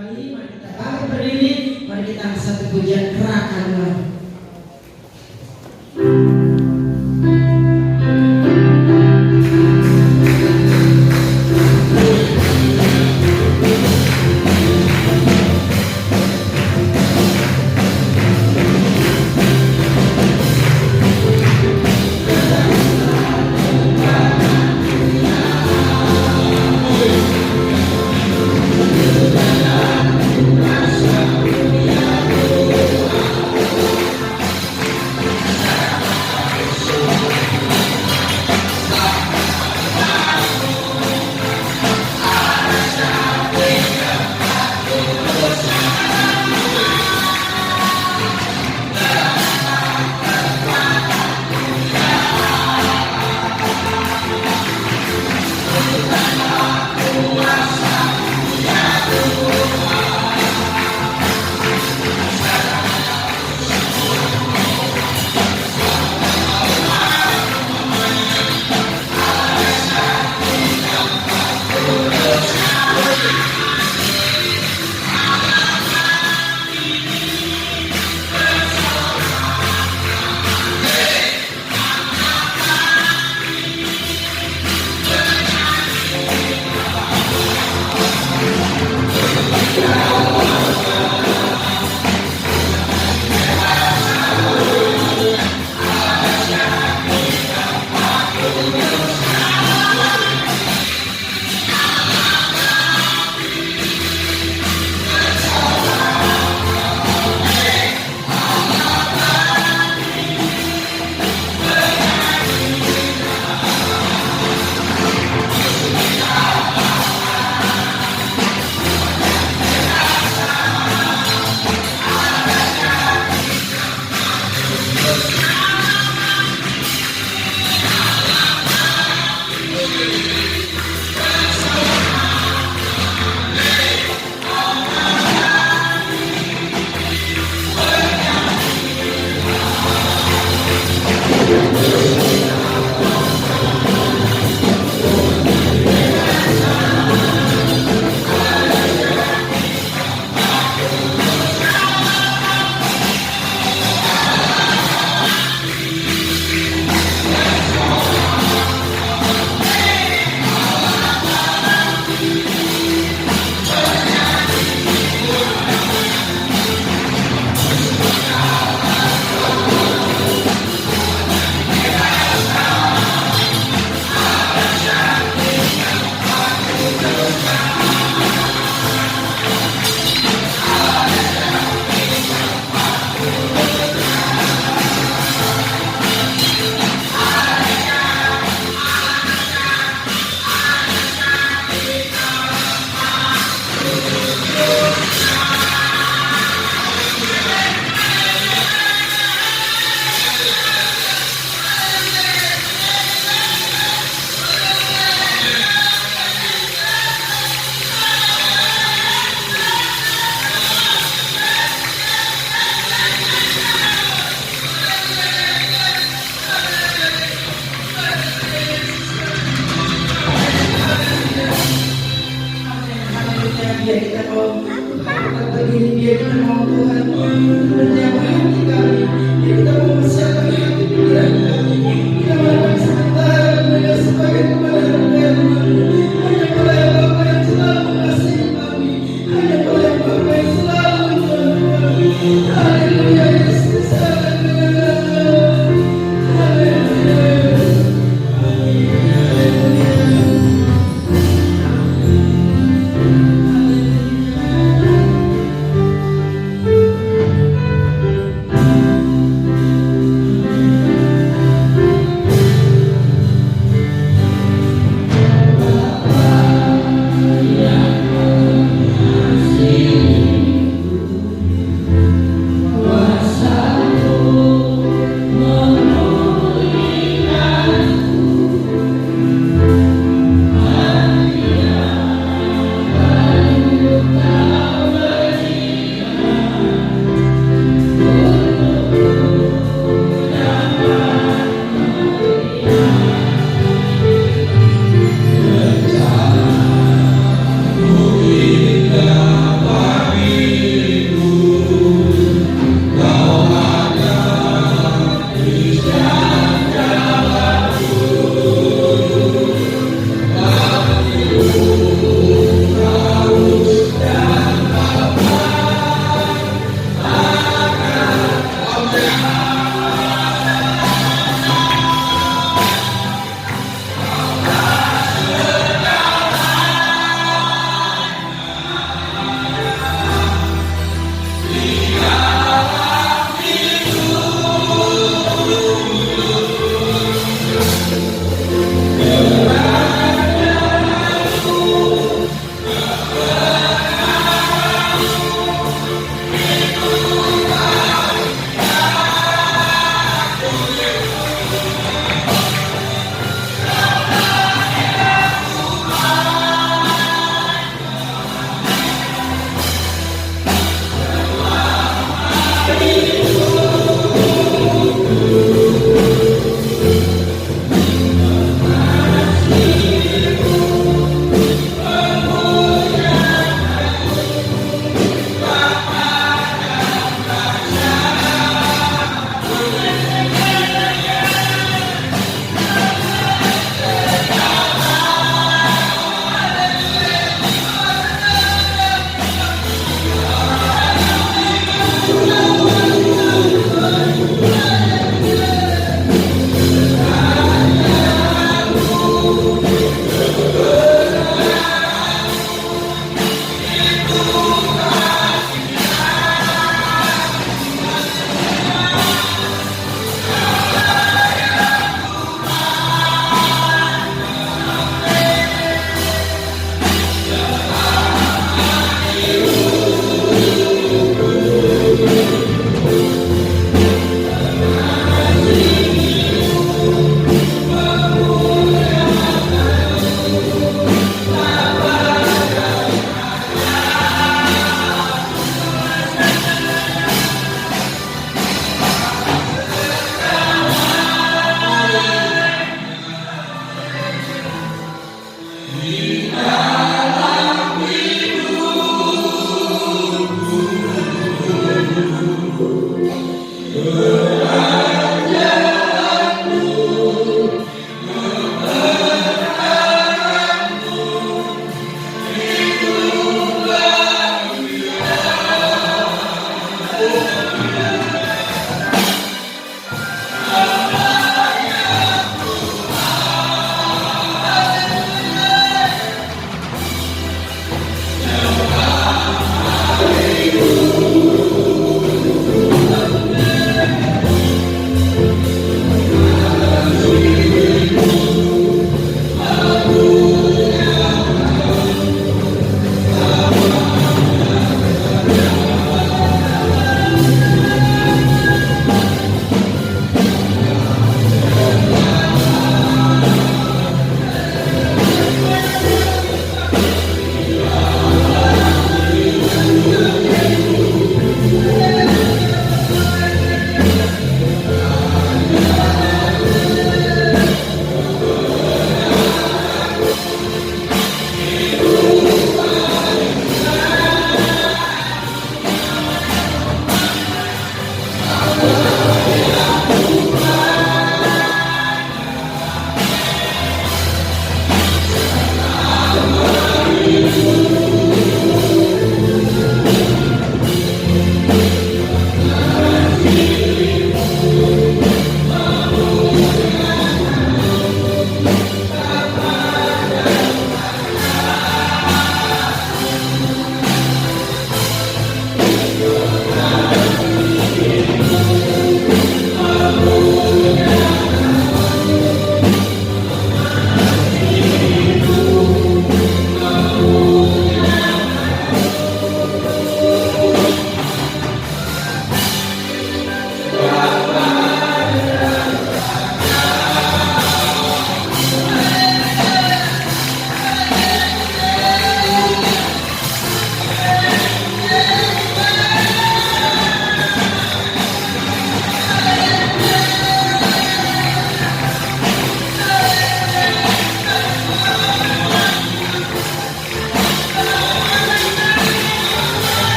kembali, mari kita bangkit berdiri, mari kita satu pujian kerahkan.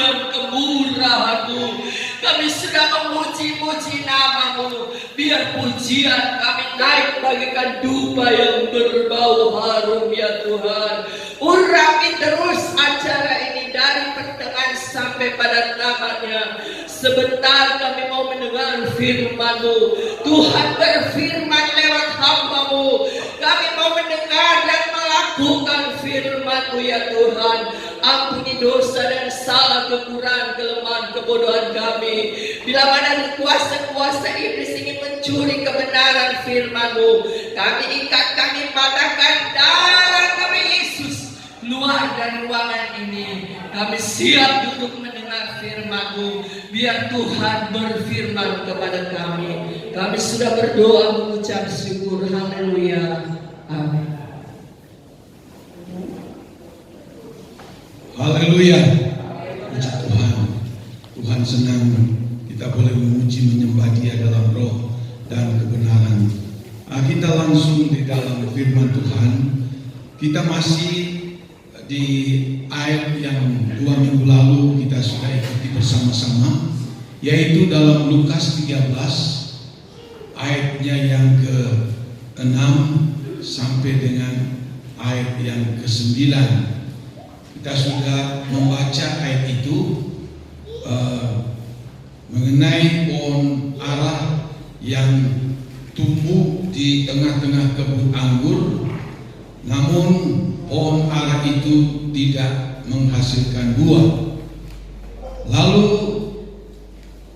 dan kemurahan-Mu. Kami sudah memuji-muji nama-Mu. Biar pujian kami naik bagaikan dupa yang berbau harum ya Tuhan. Urapi terus acara ini dari pertengahan sampai pada namanya. Sebentar kami mau mendengar firman-Mu. Tuhan berfirman lewat hamba-Mu. Kami mau mendengar dan melakukan firman-Mu ya Tuhan. Ampuni dosa dan salah, kekurangan, kelemahan, kebodohan kami. Bila mana kuasa-kuasa iblis ingin mencuri kebenaran firman-Mu, kami ikat, kami patahkan darah kami Yesus keluar dari ruangan ini. Kami siap untuk mendengar firman-Mu. Biar Tuhan berfirman kepada kami. Kami sudah berdoa mengucap syukur. Haleluya. Amin. Haleluya. Puji Tuhan. Tuhan senang kita boleh memuji menyembah Dia dalam roh dan kebenaran. Kita langsung di dalam firman Tuhan. Kita masih di ayat yang 2 minggu lalu kita sudah ikuti bersama-sama, yaitu dalam Lukas 13 ayatnya yang ke-6 sampai dengan ayat yang ke-9. Kita sudah membaca ayat itu mengenai pohon ara yang tumbuh di tengah-tengah kebun anggur, namun pohon ara itu tidak menghasilkan buah. Lalu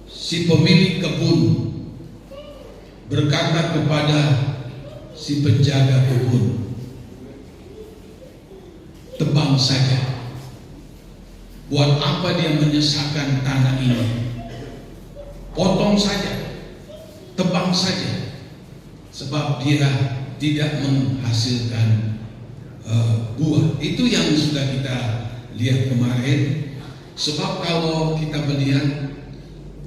si pemilik kebun berkata kepada si penjaga kebun, "Tebang saja. Buat apa dia menyesakkan tanah ini? Potong saja, tebang saja, sebab dia tidak menghasilkan buah." Itu yang sudah kita lihat kemarin. Sebab kalau kita melihat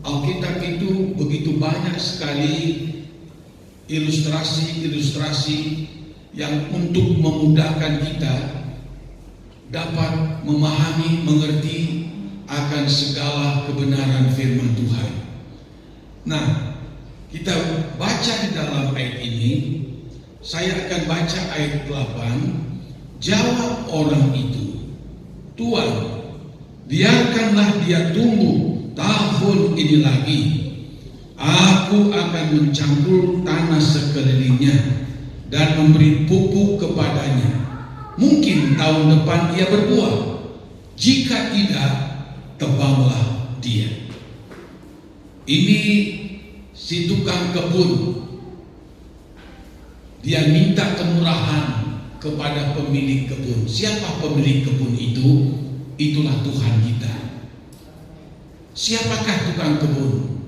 Alkitab itu begitu banyak sekali ilustrasi-ilustrasi yang untuk memudahkan kita dapat memahami, mengerti akan segala kebenaran firman Tuhan. Nah, kita baca di dalam ayat ini. Saya akan baca ayat 8. Jawab orang itu, "Tuan, biarkanlah dia tumbuh tahun ini lagi. Aku akan mencampur tanah sekelilingnya dan memberi pupuk kepadanya. Mungkin tahun depan ia berbuah. Jika tidak, tebanglah dia." Ini si tukang kebun. Dia minta kemurahan kepada pemilik kebun. Siapa pemilik kebun itu? Itulah Tuhan kita. Siapakah tukang kebun?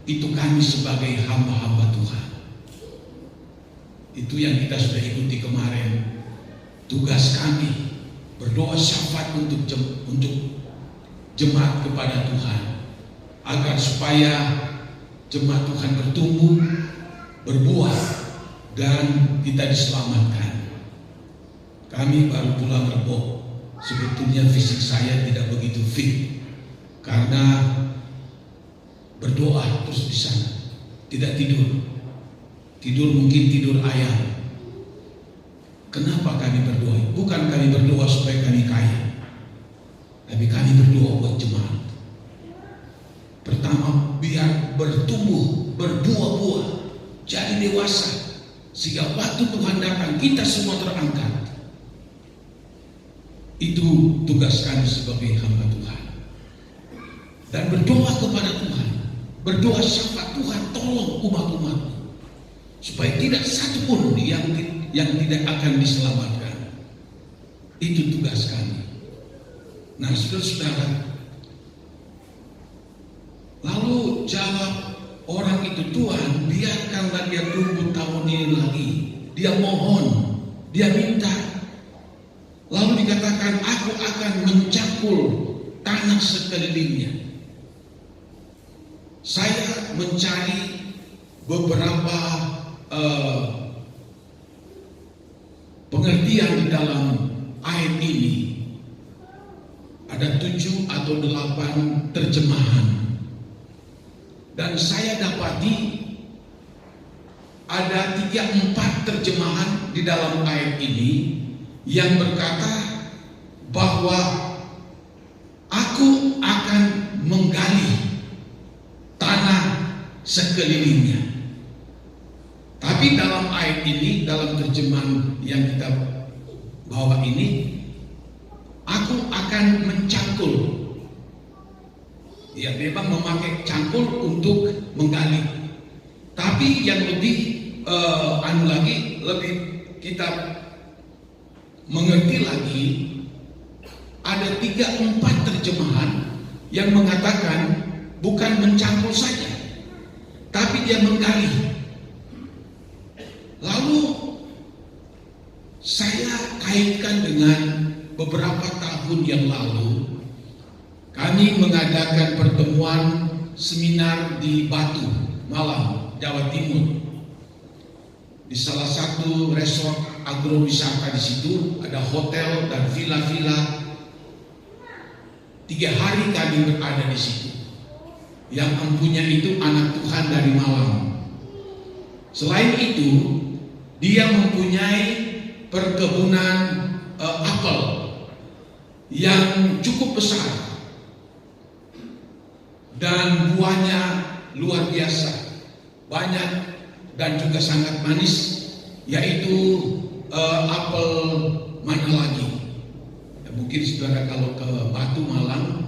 Itu kami sebagai hamba-hamba Tuhan. Itu yang kita sudah ikuti kemarin. Tugas kami berdoa syafaat untuk jemaat kepada Tuhan, agar supaya jemaat Tuhan bertumbuh, berbuah, dan kita diselamatkan. Kami baru pulang Rebo. Sebetulnya fisik saya tidak begitu fit karena berdoa terus di sana, tidak tidur. Tidur mungkin tidur ayam. Kenapa kami berdoa? Bukan kami berdoa supaya kami kaya, tapi kami berdoa buat jemaat. Pertama, biar bertumbuh, berbuah-buah, jadi dewasa, sehingga waktu Tuhan datang kita semua terangkat. Itu tugas kami sebagai hamba Tuhan. Dan berdoa kepada Tuhan, berdoa syafaat Tuhan, tolong umat-umat-Mu supaya tidak satu pun yang tidak akan diselamatkan. Itu tugas kami. Nah, saudara-saudara, lalu jawab orang itu, Tuhan, biarkanlah dia tumbuh tahun ini lagi. Dia mohon, dia minta. Lalu dikatakan, aku akan mencangkul tanah sekelilingnya. Saya mencari beberapa pengertian di dalam ayat ini. Ada 7 atau 8 terjemahan. Dan saya dapati ada 3-4 terjemahan di dalam ayat ini yang berkata bahwa aku akan menggali tanah sekelilingnya. Tapi dalam ayat ini, dalam terjemahan yang kita bawa ini, aku akan mencangkul. Ya, memang memakai cangkul untuk menggali. Tapi yang lebih lebih kita mengerti lagi, ada 3-4 terjemahan yang mengatakan bukan mencangkul saja, tapi dia menggali. Lalu saya kaitkan dengan beberapa tahun yang lalu kami mengadakan pertemuan seminar di Batu, Malang, Jawa Timur. Di salah satu resort agrowisata di situ, ada hotel dan villa-villa. 3 hari kami berada di situ. Yang mempunyai itu anak Tuhan dari Malang. Selain itu, dia mempunyai perkebunan apel yang cukup besar dan buahnya luar biasa, banyak dan juga sangat manis, yaitu apel mana lagi. Ya, mungkin saudara kalau ke Batu Malang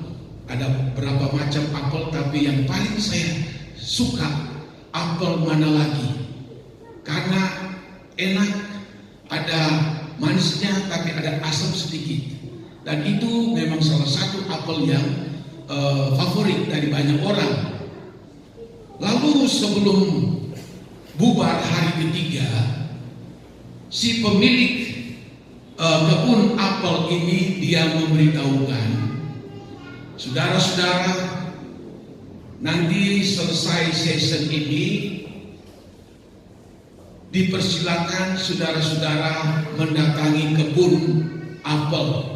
ada berapa macam apel, tapi yang paling saya suka apel mana lagi, karena enak, ada manisnya tapi ada asam sedikit, dan itu memang salah satu apel yang favorit dari banyak orang. Lalu sebelum bubar hari ketiga, si pemilik kebun apel ini dia memberitahukan, saudara-saudara, nanti selesai session ini dipersilakan saudara-saudara mendatangi kebun apel.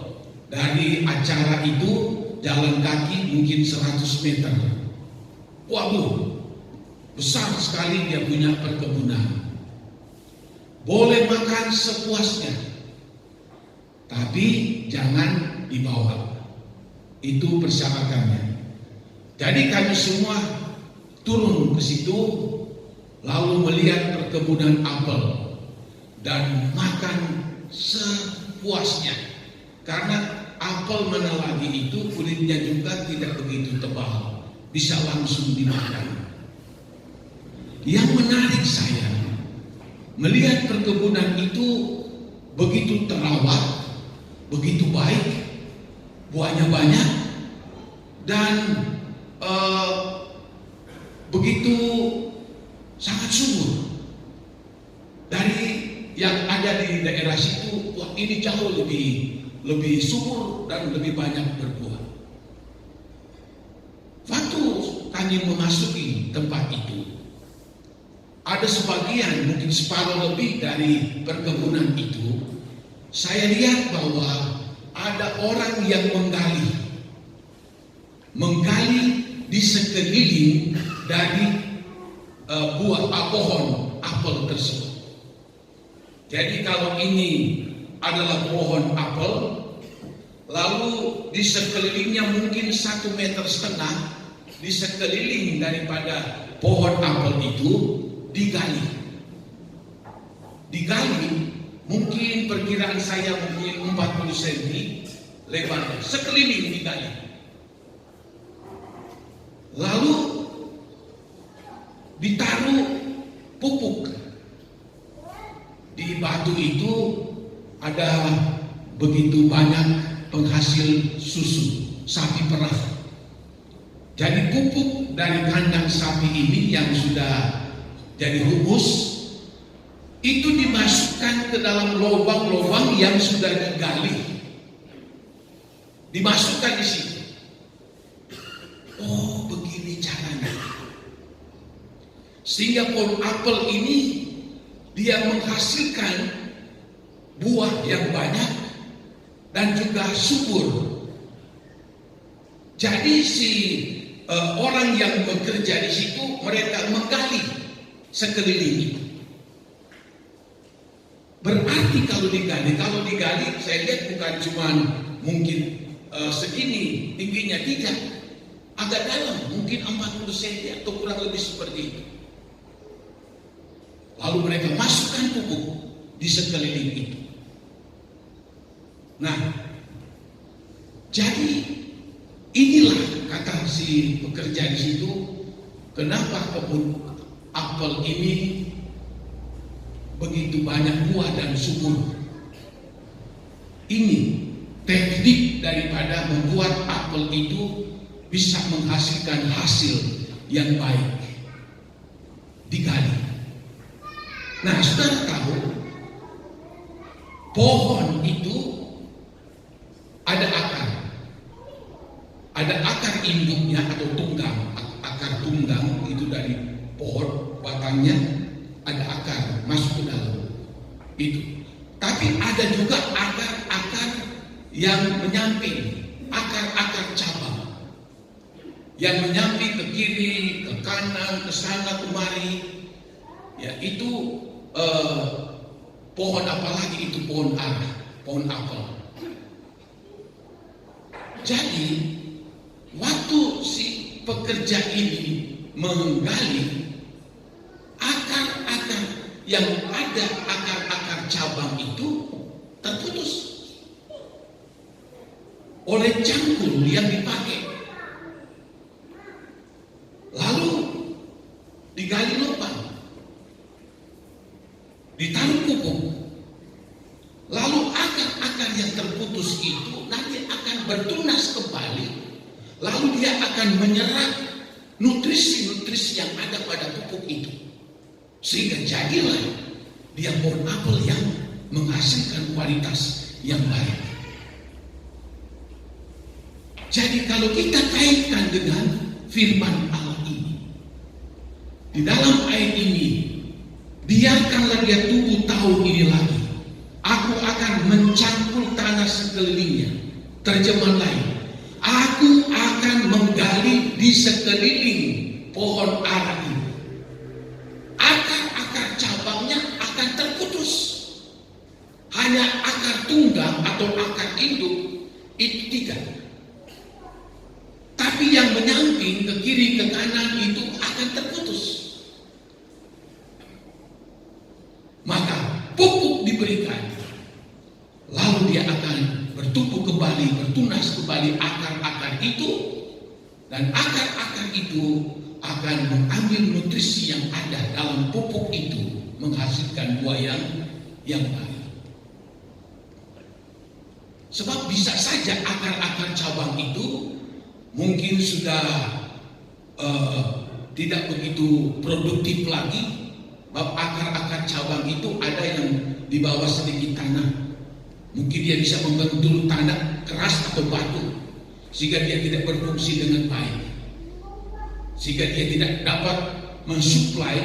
Dari acara itu jalan kaki mungkin 100 meter. Waduh, besar sekali dia punya perkebunan. Boleh makan sepuasnya, tapi jangan dibawa. Itu persyaratannya. Jadi kami semua turun ke situ, lalu melihat perkebunan apel dan makan sepuasnya. Karena apel mana lagi itu kulitnya juga tidak begitu tebal, bisa langsung dimakan. Yang menarik saya melihat perkebunan itu begitu terawat, begitu baik, buahnya banyak, dan begitu sangat subur. Dari yang ada di daerah situ, wah ini jauh lebih subur dan lebih banyak berbuah. kami memasuki tempat itu, ada sebagian, mungkin separuh lebih dari perkebunan itu, saya lihat bahwa ada orang yang menggali di sekeliling dari pohon apel tersebut. Jadi kalau ini adalah pohon apel, lalu di sekelilingnya mungkin 1,5 meter di sekeliling daripada pohon apel itu digali. Mungkin perkiraan saya mungkin 40 cm lebarnya, sekeliling digali. Lalu ditaruh pupuk. Di batu itu ada begitu banyak penghasil susu sapi perah. Jadi pupuk dari kandang sapi ini yang sudah jadi humus itu dimasukkan ke dalam lubang-lubang yang sudah digali. Dimasukkan di situ. Oh, begini caranya. Sehingga pohon apel ini dia menghasilkan buah yang banyak dan juga subur. Jadi orang yang bekerja di situ, mereka menggali sekeliling itu. Berarti kalau digali, saya lihat bukan cuma mungkin segini tingginya, tidak, agak dalam, mungkin 40 cm atau kurang lebih seperti itu. Lalu mereka masukkan pupuk di sekeliling itu. Nah, jadi inilah kata si pekerja di situ, kenapa kebun apel ini begitu banyak buah dan subur. Ini teknik daripada membuat apel itu bisa menghasilkan hasil yang baik. Digali. Nah, saudara tahu, pohon itu ada akar. Ada akar induknya atau tunggang. Akar tunggang itu dari pohon, batangnya ada akar masuk ke dalam itu. Tapi ada juga akar-akar yang menyamping, akar-akar cabang yang menyamping ke kiri, ke kanan, ke sana, kemari. Ya, itu pohon apa lagi itu? Pohon ara, pohon apel. Jadi waktu si pekerja ini menggali, akar-akar yang ada, akar-akar cabang itu terputus oleh cangkul yang dipakai. Lalu digali lubang, ditaruh pupuk, lalu akar-akar yang terputus itu nanti akan bertunas kembali, lalu dia akan menyerap nutrisi-nutrisi yang ada pada pupuk itu, sehingga jadilah dia pohon apel yang menghasilkan kualitas yang baik. Jadi kalau kita kaitkan dengan firman Allah ini, di dalam ayat ini, biarkanlah dia tumbuh tahun ini lagi. Aku akan mencangkul tanah sekelilingnya. Terjemahan lain, aku akan menggali di sekeliling pohon ara ini. Akar-akar cabangnya akan terputus. Hanya akar tunggang atau akar induk itu tidak. Tapi yang menyamping ke kiri ke kanan itu akan terputus. Maka pupuk diberikan, lalu dia akan bertumbuh kembali, bertunas kembali akar-akar itu, dan akar-akar itu akan mengambil nutrisi yang ada dalam pupuk itu, menghasilkan buah yang baik. Sebab bisa saja akar-akar cabang itu mungkin sudah tidak begitu produktif lagi. Akar-akar cabang itu ada yang di bawah sedikit tanah. Mungkin dia bisa membentur tanah keras atau batu, sehingga dia tidak berfungsi dengan baik. sehingga dia tidak dapat mensuplai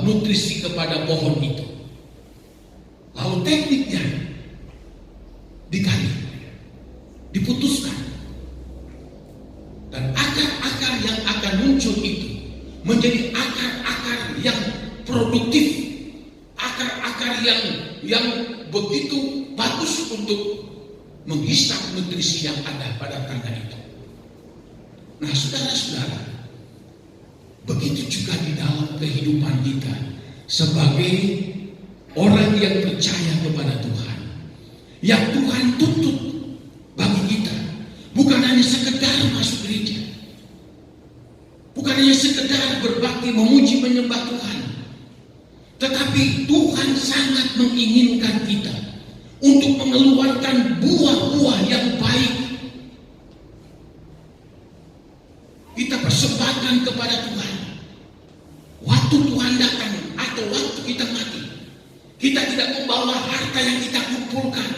nutrisi kepada pohon itu. Lalu tekniknya digali, diputuskan, dan akar-akar yang akan muncul itu menjadi akar-akar yang produktif, akar-akar yang begitu bagus untuk menghisap nutrisi yang ada pada tanah itu. Nah, saudara-saudara, begitu juga di dalam kehidupan kita sebagai orang yang percaya kepada Tuhan, yang Tuhan tuntut bagi kita bukan hanya sekedar masuk gereja, bukan hanya sekedar berbakti memuji menyembah Tuhan, tetapi Tuhan sangat menginginkan kita untuk mengeluarkan buah-buah yang baik. Kita persembahkan kepada Tuhan. Waktu Tuhan datang atau waktu kita mati, kita tidak membawa harta yang kita kumpulkan.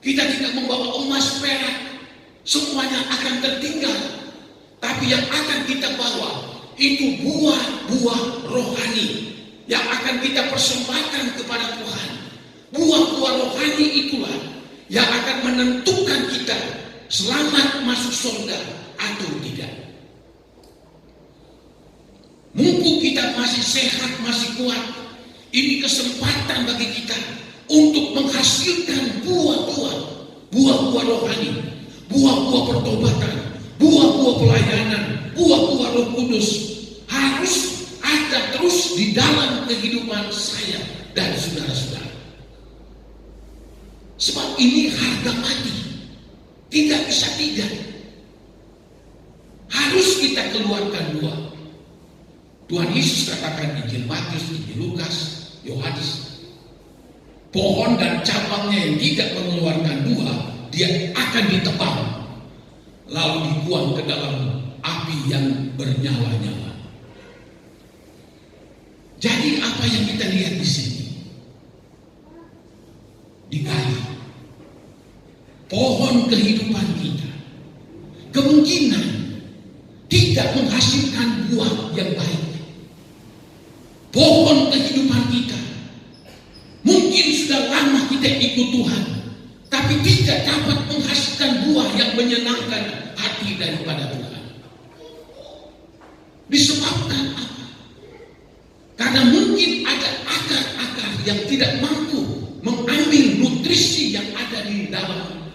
Kita tidak membawa emas perak. Semuanya akan tertinggal. Tapi yang akan kita bawa itu buah-buah rohani yang akan kita persembahkan kepada Tuhan. Buah-buah rohani itulah yang akan menentukan kita selamat masuk surga atau tidak. Mumpung kita masih sehat, masih kuat, ini kesempatan bagi kita untuk menghasilkan buah-buah rohani, buah-buah pertobatan, buah-buah pelayanan, buah-buah Roh Kudus harus ada terus di dalam kehidupan saya dan saudara-saudara. Sebab ini harga mati, tidak bisa tidak. Harus kita keluarkan buah. Tuhan Yesus katakan di Injil Matius, Injil Lukas, Yohanes, pohon dan cabangnya yang tidak mengeluarkan buah, dia akan ditebang, lalu dibuang ke dalam api yang bernyala-nyala. Jadi apa yang kita lihat di sini? Digali pohon kehidupan kita, kemungkinan tidak menghasilkan buah yang baik. Pohon kehidupan kita mungkin sudah lama kita ikut Tuhan, tapi tidak dapat menghasilkan buah yang menyenangkan hati daripada Tuhan. Disebabkan apa? Karena mungkin ada akar-akar yang tidak mampu mengambil nutrisi yang ada di dalam.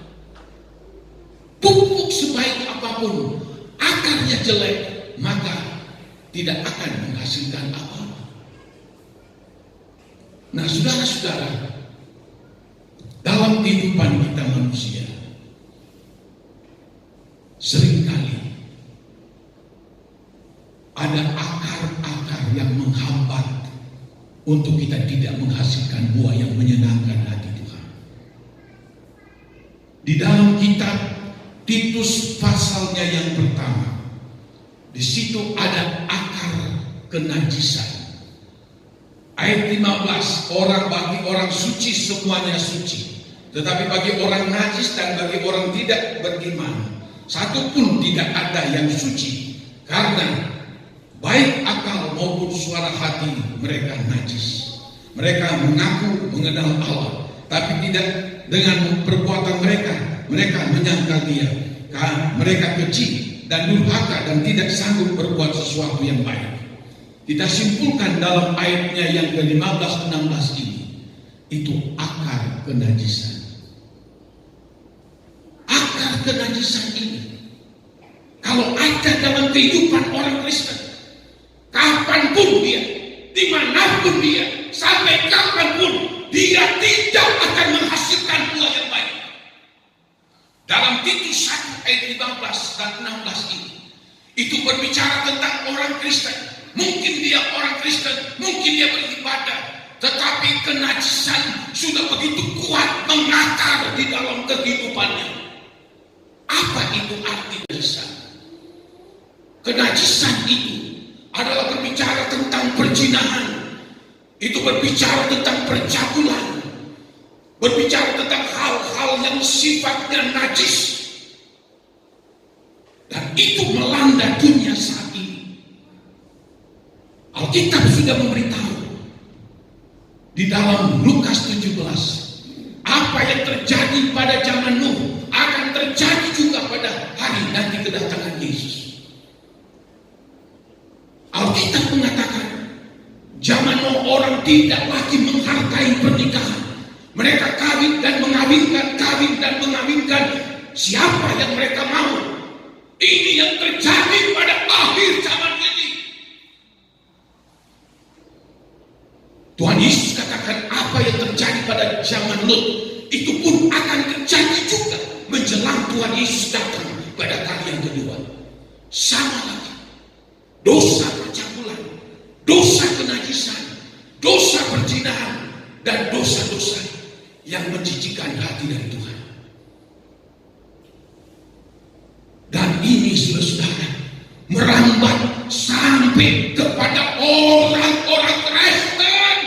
Pupuk sebaik apapun, akarnya jelek, maka tidak akan menghasilkan apa-apa. Nah, saudara-saudara, dalam kehidupan kita manusia, seringkali ada akar-akar yang menghambat untuk kita tidak menghasilkan buah yang menyenangkan hati Tuhan. Di dalam kitab Titus pasalnya yang pertama, di situ ada akar kenajisan. Ayat 15, bagi orang suci semuanya suci, tetapi bagi orang najis dan bagi orang tidak beriman, satu pun tidak ada yang suci, karena baik akal maupun suara hati mereka najis. Mereka mengaku mengenal Allah, tapi tidak dengan perbuatan mereka menyangkal Dia. Mereka keji dan durhaka dan tidak sanggup berbuat sesuatu yang baik. Kita simpulkan dalam ayatnya yang ke-15-16 ini, itu akar kenajisan. Akar kenajisan ini, kalau ada dalam kehidupan orang Kristen, kapanpun dia, dimanapun dia, sampai kapanpun, dia tidak akan menghasilkan buah yang baik. Dalam Titus 1 ayat 15 dan 16 ini, itu berbicara tentang orang Kristen. Mungkin dia orang Kristen, mungkin dia beribadah, tetapi kenajisan sudah begitu kuat mengakar di dalam kehidupannya. Apa itu arti kenajisan? Kenajisan itu adalah berbicara tentang perzinahan, itu berbicara tentang percabulan, berbicara tentang hal-hal yang sifatnya najis. Dan Dan itu melanda dunia saat ini. Alkitab sudah memberitahu di dalam Lukas 17, apa yang terjadi pada zaman Nuh akan terjadi juga pada hari nanti kedatangan Yesus. Alkitab mengatakan zaman Nuh orang tidak lagi menghargai pernikahan. Mereka kawin dan mengawinkan siapa yang mereka mau. Ini yang terjadi pada akhir zaman ini. Tuhan Yesus katakan apa yang terjadi pada zaman Lut itu pun akan terjadi juga menjelang Tuhan Yesus datang pada kali yang kedua. Sama lagi, dosa percabulan, dosa kenajisan, dosa perzinahan, dan dosa-dosa yang menjijikkan hati dari Tuhan. Dan ini saudara-saudara merambat sampai kepada orang-orang Kristen.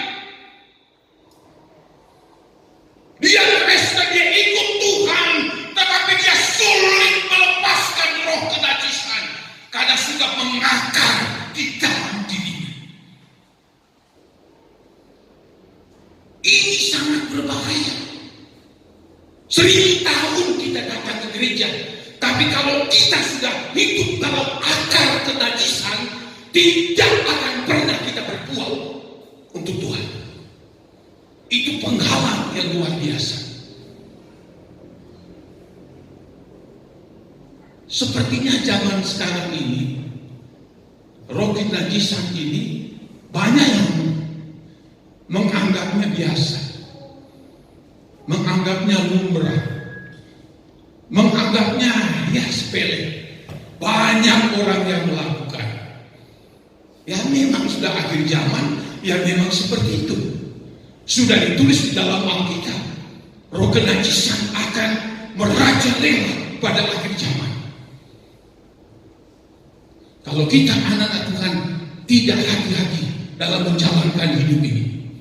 Dia Kristen, dia ikut Tuhan, tetapi dia sulit melepaskan roh kenajisan karena sudah mengakar di dalam dirinya. Ini sangat berbahaya. 1000 tahun kita datang ke gereja, tapi kalau kita sudah hidup dalam akar kenajisan, tidak akan pernah kita berbuat untuk Tuhan. Itu penghalang yang luar biasa. Sepertinya zaman sekarang ini, roh kenajisan ini banyak yang menganggapnya biasa, menganggapnya lumrah, menganggapnya ya sepele. Banyak orang yang melakukan. Ya memang sudah akhir zaman, ya memang seperti itu. Sudah ditulis di dalam Alkitab, roh kenajisan akan merajalela pada akhir zaman. Kalau kita anak-anak Tuhan tidak hati-hati dalam menjalankan hidup ini.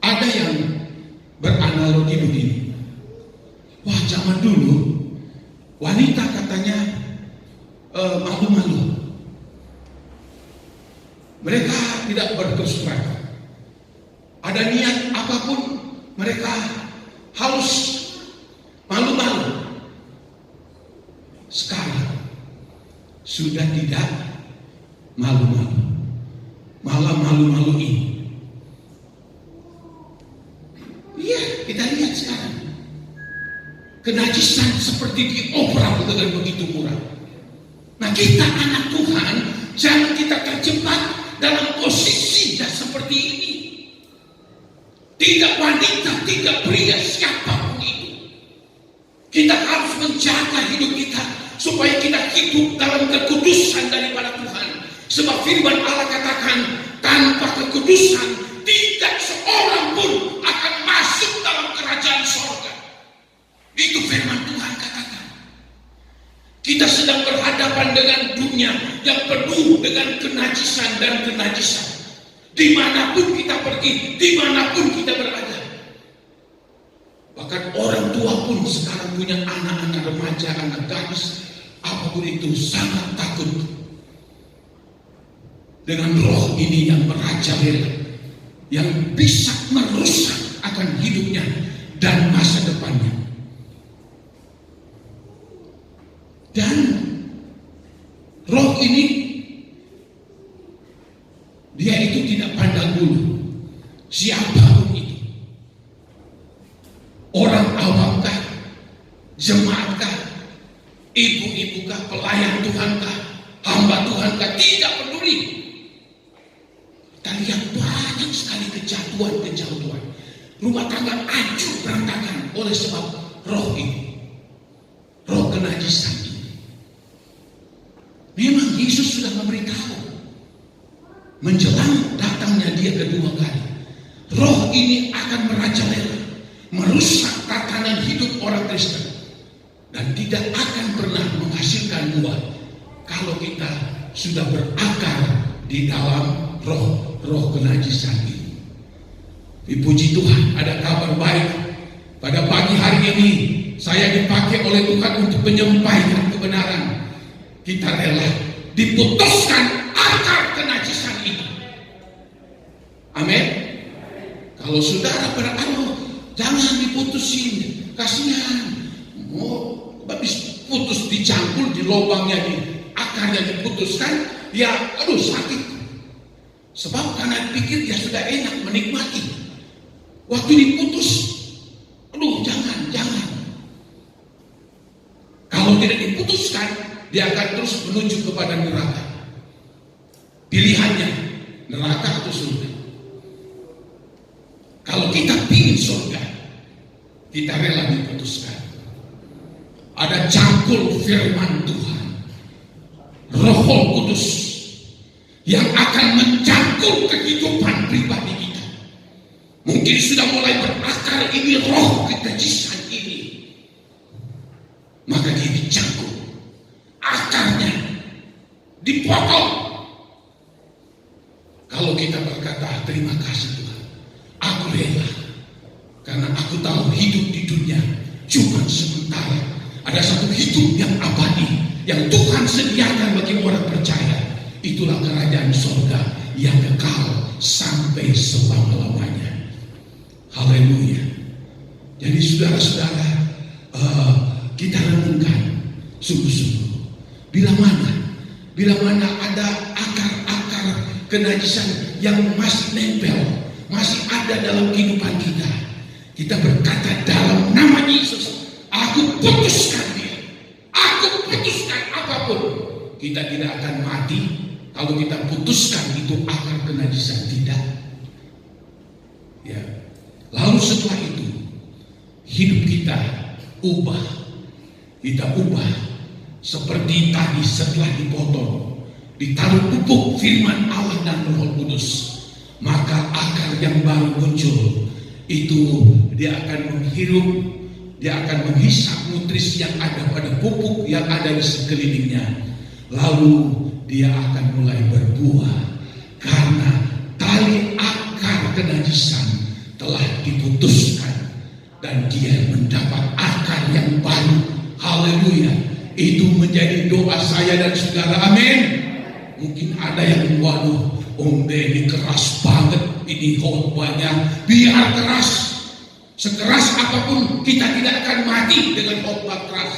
Ada yang beranalogi begini. Wah, zaman dulu wanita katanya malu-malu. Mereka tidak berterus terang. Ada niat apapun mereka harus malu-malu. Sekarang sudah tidak malu-malu, malah malu-maluin. Iya, kita lihat sekarang kenajisan seperti diobral dengan begitu murah. Nah, kita anak Tuhan jangan kita terjebak dalam posisi yang seperti ini. Tidak wanita, tidak pria, siapapun itu. Kita harus menjaga hidup kita supaya kita hidup dalam kekudusan daripada Tuhan. Sebab firman Allah katakan, tanpa kekudusan tidak seorang pun akan masuk dalam kerajaan surga. Itu firman Tuhan katakan. Kita sedang berhadapan dengan dunia yang penuh dengan kenajisan dan kenajisan. Dimanapun kita pergi, dimanapun kita berada. Bahkan orang tua pun sekarang punya anak-anak remaja, anak gadis, apapun itu sangat takut dengan roh ini yang merajalela, yang bisa merusak akan hidupnya dan masa depannya. Dan roh ini dia itu tidak pandang bulu, siapapun itu, orang awamkah, jemaatkah, ibu-ibukah, pelayan Tuhankah, hamba Tuhankah, tidak peduli. Kita lihat banyak sekali kejatuhan. Rumah tangga hancur berantakan oleh sebab roh ini, roh kenajisan ini. Memang Yesus sudah memberitahu menjelang datangnya dia kedua kali, roh ini akan merajalela, merusak tatanan hidup orang Kristen, dan tidak akan pernah menghasilkan buah kalau kita sudah berakar di dalam roh kenajisan ini. Dipuji Tuhan, ada kabar baik pada pagi hari ini. saya dipakai oleh Tuhan untuk menyampaikan kebenaran, kita rela diputuskan akar kenajisan itu. Amin. Kalau saudara berdoa, jangan diputusin, kasihan. Mau habis putus dicangkul di lubangnya, di akarnya diputuskan, ya aduh sakit. Sebab karena pikir dia sudah enak menikmati. Waktu diputus, aduh jangan. Kalau tidak diputuskan, dia akan terus menuju kepada neraka. Pilihannya neraka atau surga. Kalau kita ingin surga, kita rela diputuskan. Ada cangkul firman Tuhan, Roh Kudus yang akan mencangkul kehidupan pribadi kita. Mungkin sudah mulai berakar ini roh kenajisan ini, maka dia dicangkul, akarnya dipotong. Kalau kita berkata terima kasih Tuhan, aku rela, karena aku tahu hidup di dunia cuma sementara. Ada satu hidup yang abadi yang Tuhan sediakan bagi orang percaya. Itulah kerajaan surga yang kekal sampai selama-lamanya. Haleluya. Jadi saudara-saudara, kita renungkan sungguh-sungguh. Bila mana ada akar-akar kenajisan yang masih nempel, masih ada dalam kehidupan kita, kita berkata dalam nama Yesus, aku putuskan dia. Aku putuskan apapun. Kita tidak akan mati kalau kita putuskan itu akar kenajisan, tidak. Ya. Lalu setelah itu hidup kita ubah. Kita ubah seperti tadi setelah dipotong, ditaruh pupuk firman Allah dan Roh Kudus, maka akar yang baru muncul itu dia akan menghirup, dia akan menghisap nutrisi yang ada pada pupuk yang ada di sekelilingnya. Lalu dia akan mulai berbuah karena tali akar kenajisan telah diputuskan dan dia mendapat akar yang baru. Haleluya. Itu menjadi doa saya dan saudara. Amin. Mungkin ada yang waduh, ini keras banget ini khotbahnya. Biar keras, sekeras apapun kita tidak akan mati dengan khotbah keras.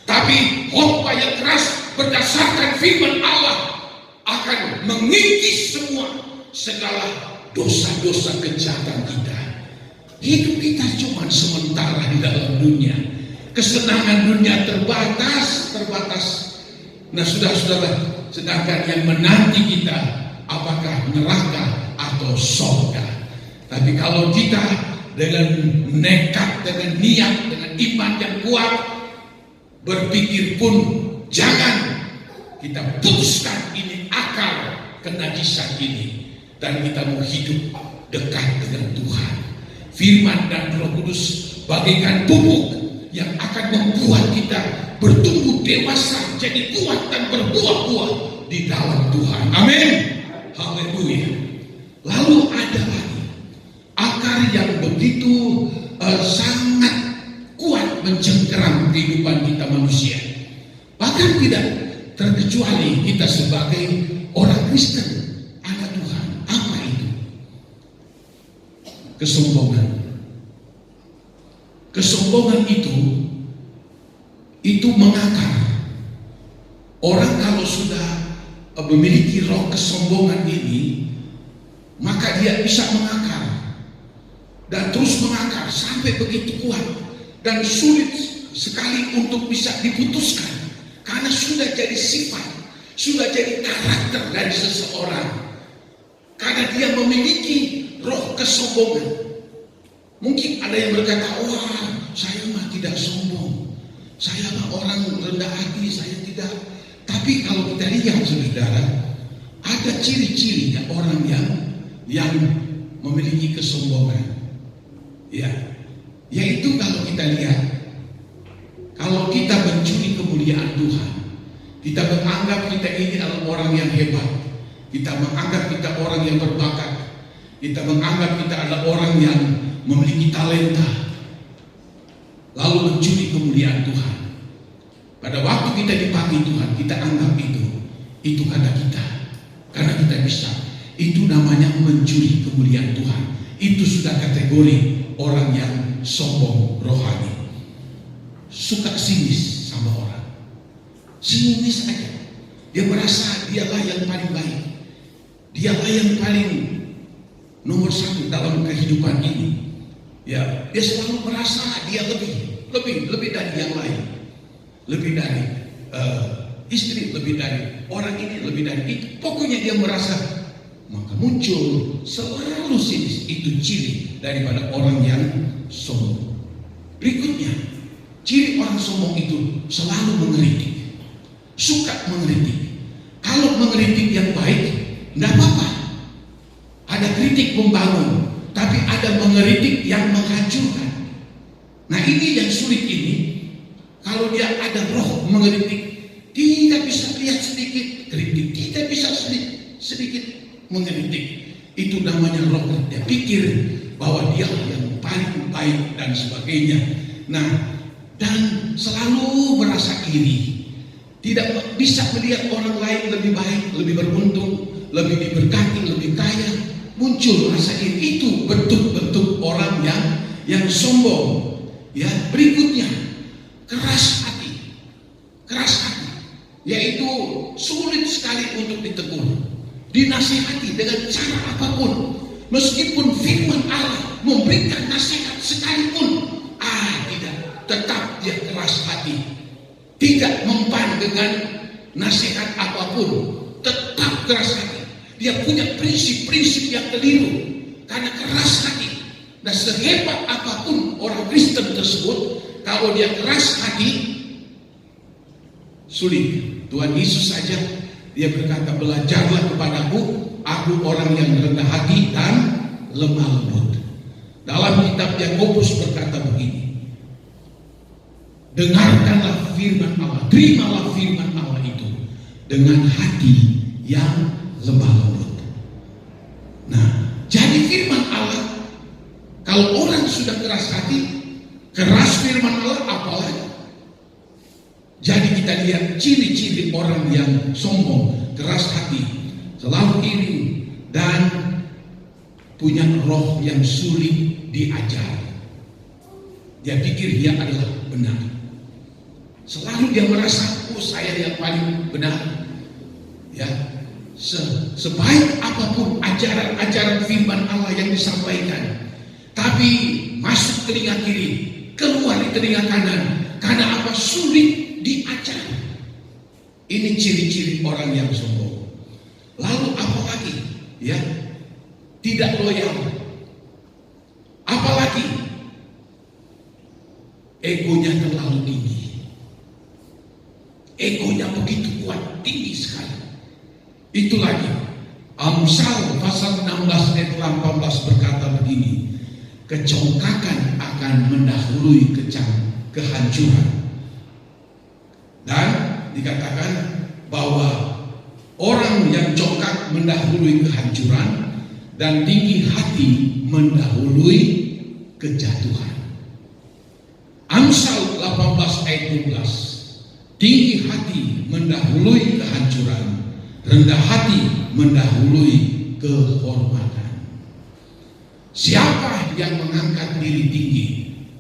Tapi khotbah yang keras berdasarkan firman Allah akan mengikis semua segala dosa-dosa kejahatan kita. Hidup kita cuma sementara di dalam dunia. Kesenangan dunia terbatas. Nah saudara-saudara, sedangkan yang menanti kita apakah neraka atau surga. Tapi kalau kita dengan nekat, dengan niat, dengan iman yang kuat, berpikir pun jangan, kita putuskan ini akar kenajisan ini, dan kita mau hidup dekat dengan Tuhan. Firman dan Roh Kudus bagaikan pupuk yang akan membuat kita bertumbuh dewasa, jadi kuat dan berbuah-buah di dalam Tuhan. Amin. Haleluya. Lalu ada lagi akar yang begitu sangat kuat mencengkeram kehidupan kita manusia. Bahkan tidak terkecuali kita sebagai orang Kristen, anak Tuhan. Apa itu? Kesombongan. Kesombongan itu mengakar. Orang kalau sudah memiliki roh kesombongan ini, maka dia bisa mengakar dan terus mengakar sampai begitu kuat dan sulit sekali untuk bisa diputuskan, karena sudah jadi sifat, sudah jadi karakter dari seseorang, karena dia memiliki roh kesombongan. Mungkin ada yang berkata, wah saya mah tidak sombong, saya mah orang rendah hati, saya tidak. Tapi kalau kita lihat saudara, ada ciri-cirinya orang yang memiliki kesombongan. Ya, yaitu kalau kita lihat, kalau kita mencuri kemuliaan Tuhan, kita menganggap kita ini adalah orang yang hebat, kita menganggap kita orang yang berbakat, kita menganggap kita adalah orang yang memiliki talenta. lalu mencuri kemuliaan Tuhan. Pada waktu kita dipakai Tuhan, kita anggap itu kata kita, karena kita bisa. Itu namanya mencuri kemuliaan Tuhan. Itu sudah kategori orang yang sombong rohani. Suka sinis sama orang, sinis aja. Dia merasa dialah yang paling baik, dialah yang paling nomor satu dalam kehidupan ini. Ya, dia selalu merasa dia lebih dari yang lain, lebih dari istri, lebih dari orang ini, lebih dari itu. Pokoknya dia merasa, maka muncul selalu sinis. Itu ciri daripada orang yang sombong. Berikutnya, ciri orang sombong itu selalu mengeritik, suka mengeritik. Kalau mengeritik yang baik, tidak apa-apa. Ada kritik membangun, tapi ada mengeritik yang menghancurkan. Nah, ini yang sulit ini. Kalau dia ada roh mengeritik, tidak bisa lihat sedikit kritik, tidak bisa sedikit mengeritik. Itu namanya roh. Dia pikir bahwa dia yang paling baik dan sebagainya. Nah, dan selalu merasa iri, tidak bisa melihat orang lain lebih baik, lebih beruntung, lebih diberkati, lebih kaya. Muncul rasa iri. Itu bentuk-bentuk orang yang sombong. Ya, berikutnya keras hati, yaitu sulit sekali untuk ditegur, dinasihati dengan cara apapun. Meskipun firman Allah memberikan nasihat sekalipun, tidak, tetap dia keras hati, tidak mempan dengan nasihat apapun, tetap keras hati. Dia punya prinsip-prinsip yang keliru karena keras hati. Dan sehebat apapun orang Kristen tersebut, kalau dia keras hati, sulit. Tuhan Yesus saja dia berkata, belajarlah kepadaku, aku orang yang rendah hati dan lemah lembut. Dalam kitab Yakobus berkata begini, dengarkanlah firman Allah, terimalah firman Allah itu dengan hati yang lemah lembut. Nah, jadi firman Allah, kalau orang sudah keras hati, keras firman Allah, apalagi. Jadi kita lihat ciri-ciri orang yang sombong, keras hati, selalu iri, dan punya roh yang sulit diajar. Dia pikir dia adalah benar. Selalu dia merasa, saya yang paling benar. Ya, sebaik apapun ajaran firman Allah yang disampaikan, tapi masuk telinga kiri, keluar di telinga kanan. Karena apa? Sulit diajar. Ini ciri-ciri orang yang sombong. Lalu apa lagi? Ya, tidak loyal. Apalagi egonya terlalu tinggi. Egonya begitu kuat, tinggi sekali. Itu lagi. Amsal pasal 16 ayat 18 berkata begini, kecongkakan akan mendahului kehancuran. Dan dikatakan bahwa orang yang congkak mendahului kehancuran dan tinggi hati mendahului kejatuhan. Amsal 18 ayat 12. Tinggi hati mendahului kehancuran, rendah hati mendahului kehormatan. Siapa yang mengangkat diri tinggi,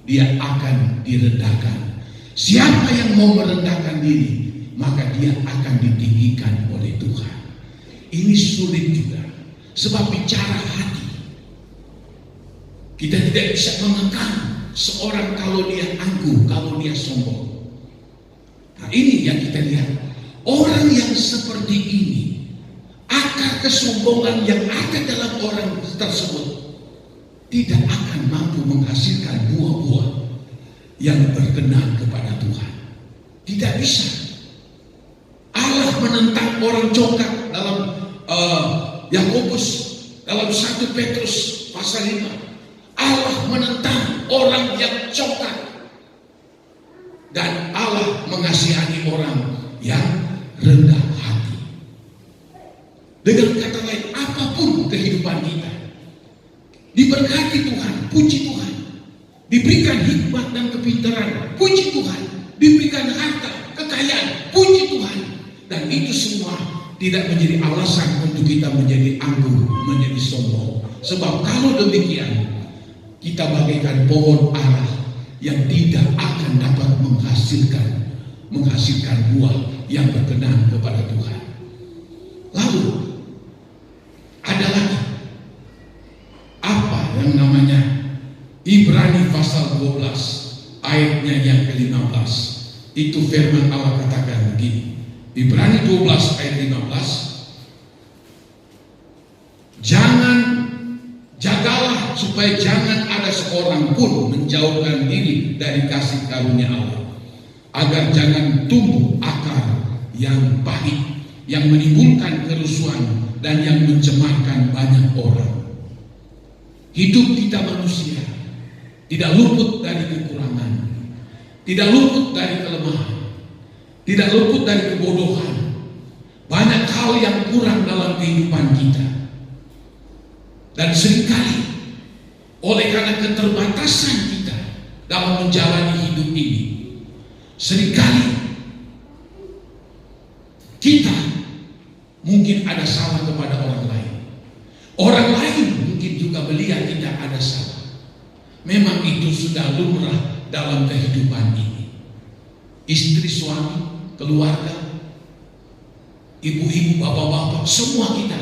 dia akan direndahkan. Siapa yang mau merendahkan diri, maka dia akan ditinggikan oleh Tuhan. Ini sulit juga, sebab bicara hati. Kita tidak bisa mengekang seorang kalau dia angkuh, kalau dia sombong. Nah, ini yang kita lihat. Orang yang seperti ini, akar kesombongan yang ada dalam orang tersebut tidak akan mampu menghasilkan buah-buah yang berkenan kepada Tuhan. Tidak bisa. Allah menentang orang congkak dalam Yakobus, dalam 1 Petrus pasal 5. Allah menentang orang yang congkak, dan Allah mengasihani orang yang rendah hati. Dengan kata lain, apapun kehidupan kita, diberkati Tuhan, puji Tuhan. diberikan hikmat dan kepintaran, puji Tuhan. Diberikan harta, kekayaan, puji Tuhan. Dan itu semua tidak menjadi alasan untuk kita menjadi angkuh, menjadi sombong. Sebab kalau demikian, kita bagaikan pohon ara yang tidak akan dapat menghasilkan buah yang berkenan kepada Tuhan. Lalu ada lagi apa yang namanya Ibrani pasal 12 ayatnya yang ke-15. Itu firman Allah katakan begini. Ibrani 12 ayat 15. Jagalah supaya jangan ada seorang pun menjauhkan diri dari kasih karunia Allah, agar jangan tumbuh akar yang pahit, yang menimbulkan kerusuhan dan yang mencemarkan banyak orang. Hidup kita manusia tidak luput dari kekurangan, tidak luput dari kelemahan, tidak luput dari kebodohan. Banyak hal yang kurang dalam kehidupan kita. Dan seringkali oleh karena keterbatasan kita dalam menjalani hidup ini, seringkali kita mungkin ada salah kepada orang lain. Orang lain mungkin juga melihat kita ada salah. Memang itu sudah lumrah dalam kehidupan ini. Istri, suami, keluarga, ibu-ibu, bapak-bapak, semua kita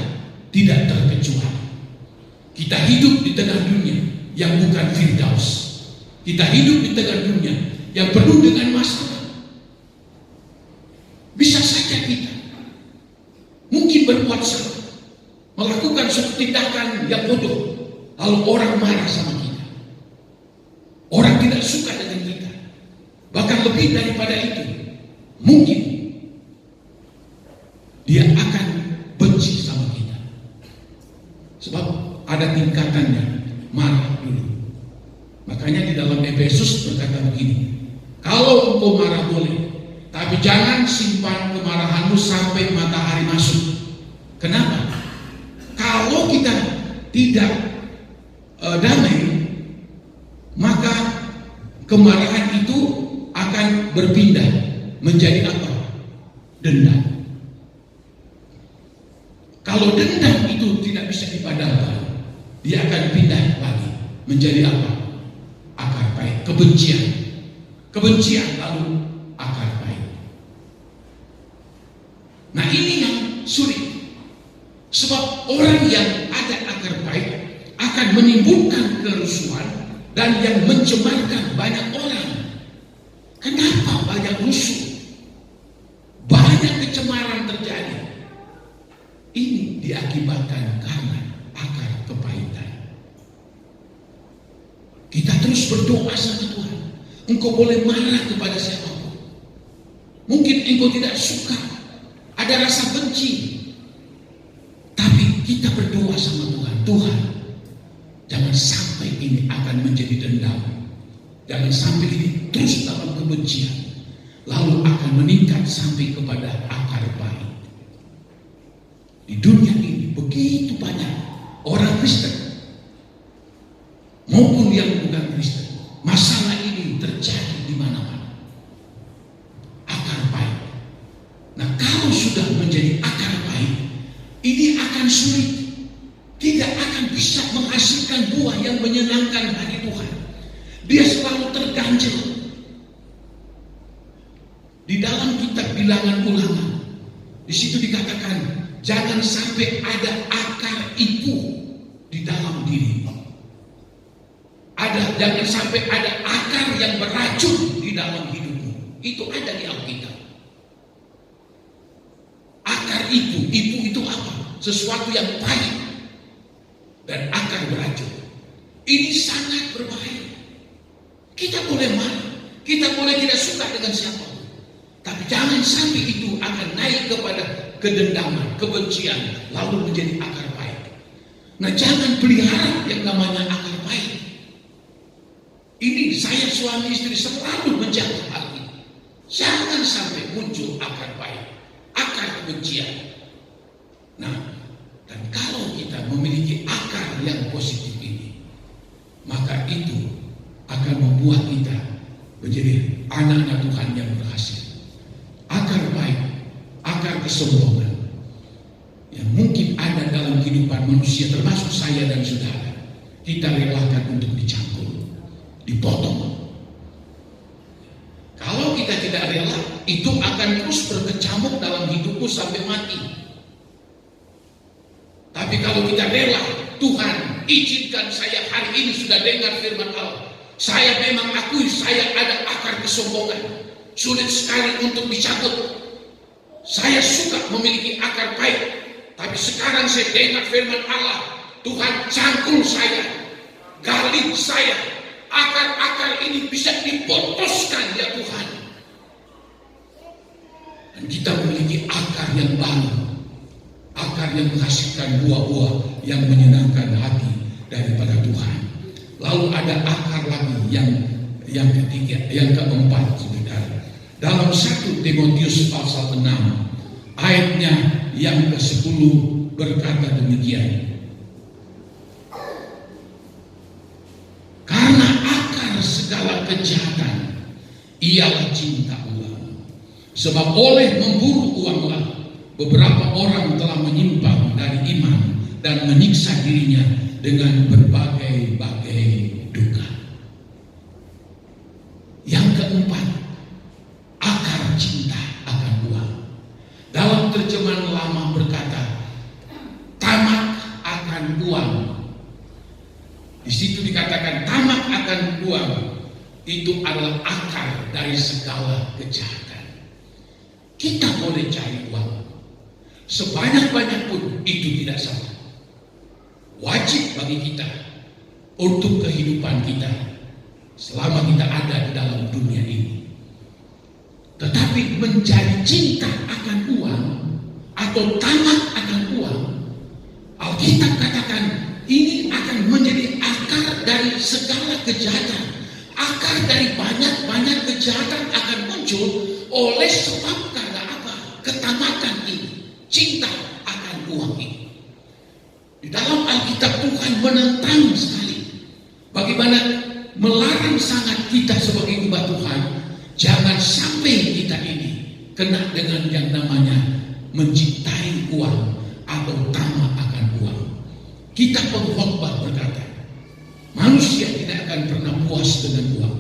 tidak terkecuali. Kita hidup di tengah dunia yang bukan firdaus. Kita hidup di tengah dunia yang penuh dengan masalah. Bisa saja kita mungkin berbuat salah, melakukan suatu tindakan yang bodoh, lalu orang marah sama kita. Orang tidak suka dengan kita. Bahkan lebih daripada itu, mungkin dia akan benci sama kita. Sebab ada tingkatannya, marah dulu. Makanya di dalam Efesus berkata begini, kalau engkau marah boleh, tapi jangan simpan kemarahanmu sampai matahari masuk. Kenapa? Kalau kita tidak damai, maka kemarahan itu akan berpindah menjadi apa? Dendam. Kalau dendam itu tidak bisa dipadamkan, dia akan pindah lagi menjadi apa? Akar pahit, kebencian. Kebencian lalu akar pahit. Nah ini yang sulit. Sebab orang yang ada akar pahit akan menimbulkan kerusuhan dan yang mencemarkan banyak orang. Kenapa banyak rusuh? Banyak kecemaran terjadi. Ini diakibatkan karena akar kepahitan. Kita terus berdoa sama Tuhan. Engkau boleh marah kepada siapapun. Mungkin engkau tidak suka, ada rasa benci. Tapi kita berdoa sama Tuhan. Tuhan, jangan sampai ini akan menjadi dendam. Jangan sampai ini terus dalam kebencian, lalu akan meningkat sampai kepada akar pahit. Di dunia ini begitu banyak orang Kristen maupun yang bukan Kristen. Masalah ini terjadi di mana-mana. Akar pahit. Nah, kalau sudah menjadi akar pahit, ini akan sulit. Tidak akan bisa menghasilkan buah yang menyenangkan hati Tuhan. Dia selalu terganjel. Di dalam kitab Bilangan Ulangan, di situ dikatakan, jangan sampai ada akar ibu di dalam dirimu. Jangan sampai ada akar yang beracun di dalam hidupmu. Itu ada di Alkitab. Akar ibu itu apa? Sesuatu yang pahit dan akar beracun. Ini sangat berbahaya. Kita boleh marah, kita boleh tidak suka dengan siapa, tapi jangan sampai itu akan naik kepada kedendaman, kebencian, lalu menjadi akar pahit. Nah, jangan pelihara yang namanya akar pahit. Ini saya suami istri selalu menjaga hal ini. Jangan sampai muncul akar pahit, akar kebencian. Nah, dan kalau kita memiliki akar yang positif ini, maka itu akan anak-anak Tuhan yang berhasil. Akar baik, akar kesombongan yang mungkin ada dalam kehidupan manusia, termasuk saya dan saudara, kita relakan untuk dicangkul, dipotong. Kalau kita tidak rela, itu akan terus berkecamuk dalam hidupmu sampai mati. Tapi kalau kita rela, Tuhan izinkan saya hari ini sudah dengar firman Allah. Saya memang akui saya ada akar kesombongan, sulit sekali untuk dicabut. Saya suka memiliki akar baik, tapi sekarang saya dengar firman Allah. Tuhan cangkul saya, gali saya, akar-akar ini bisa diputuskan ya Tuhan. Dan kita memiliki akar yang baru, akar yang menghasilkan buah-buah yang menyenangkan hati daripada Tuhan. Lalu ada akar lagi yang ketiga, yang keempat, saudara. Dalam 1 Timotius pasal 6 ayatnya yang ke-10 berkata demikian. Karena akar segala kejahatan ialah cinta uang. Sebab oleh memburu uanglah beberapa orang telah menyimpang dari iman dan menyiksa dirinya dengan berbagai-bagai duka. Yang keempat, akar cinta akan uang. Dalam terjemahan lama berkata, tamak akan uang. Di situ dikatakan tamak akan uang itu adalah akar dari segala kejahatan. Kita boleh cari uang sebanyak-banyak pun, itu tidak salah. Wajib bagi kita untuk kehidupan kita selama kita ada di dalam dunia ini. Tetapi menjadi cinta akan uang atau tamak akan uang, Alkitab katakan ini akan menjadi akar dari segala kejahatan. Akar dari banyak-banyak kejahatan akan muncul oleh sebab karena apa? Ketamakan ini, cinta akan uang ini. Di dalam Alkitab Tuhan menentang sekali bagaimana melarang sangat kita sebagai umat Tuhan, jangan sampai kita ini kena dengan yang namanya mencintai uang atau tamak akan uang. Kita pengkhotbah berkata, manusia tidak akan pernah puas dengan uang.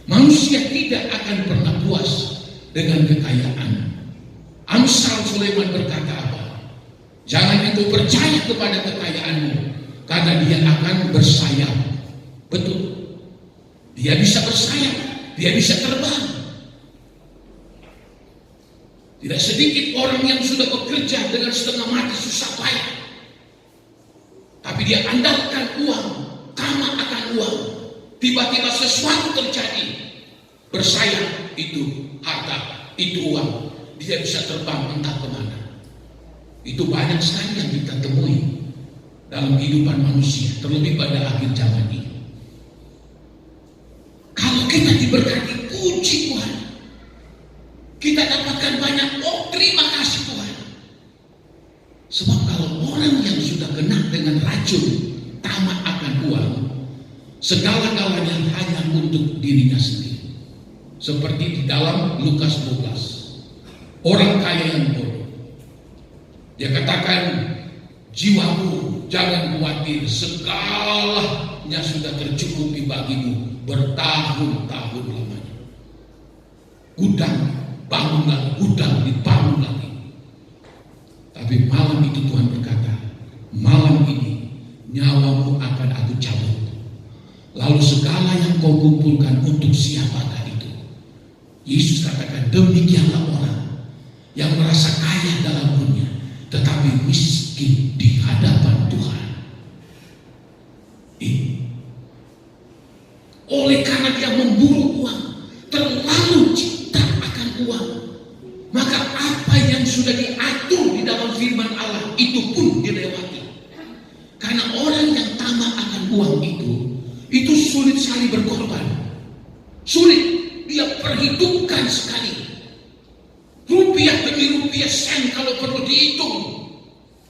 Manusia tidak akan pernah puas dengan kekayaan. Amsal Sulaiman berkata apa? Jangan engkau percaya kepada kekayaanmu, karena dia akan bersayap. Betul. Dia bisa bersayap, dia bisa terbang. Tidak sedikit orang yang sudah bekerja dengan setengah mati susah payah, tapi dia andalkan uang, tamak akan uang. Tiba-tiba sesuatu terjadi, bersayap itu harta, itu uang. Dia bisa terbang entah kemana. Itu banyak sekali yang kita temui dalam kehidupan manusia, terlebih pada akhir zaman ini. Kalau kita diberkati, puji Tuhan, kita dapatkan banyak, oh terima kasih Tuhan. Sebab kalau orang yang sudah kena dengan racun tamak akan uang, segala-galanya hanya untuk dirinya sendiri. Seperti di dalam Lukas 12, orang kaya yang bodoh. Dia katakan, jiwamu jangan khawatir, segalanya sudah tercukupi bagimu bertahun-tahun lamanya. Gudang, bangun lagi, gudang dibangun lagi. Tapi malam itu Tuhan berkata, malam ini nyawamu akan aku cabut. Lalu segala yang kau kumpulkan untuk siapakah itu? Yesus katakan, demikianlah orang yang merasa kaya dalam dunia, tetapi miskin di hadapan Tuhan. Oleh karena dia memburu uang, terlalu cinta akan uang, maka apa yang sudah diatur di dalam firman Allah itu pun dilewati. Karena orang yang tamak akan uang itu sulit sekali berkorban. Sulit, dia perhitungkan sekali. Rupiah demi rupiah, sen kalau perlu dihitung.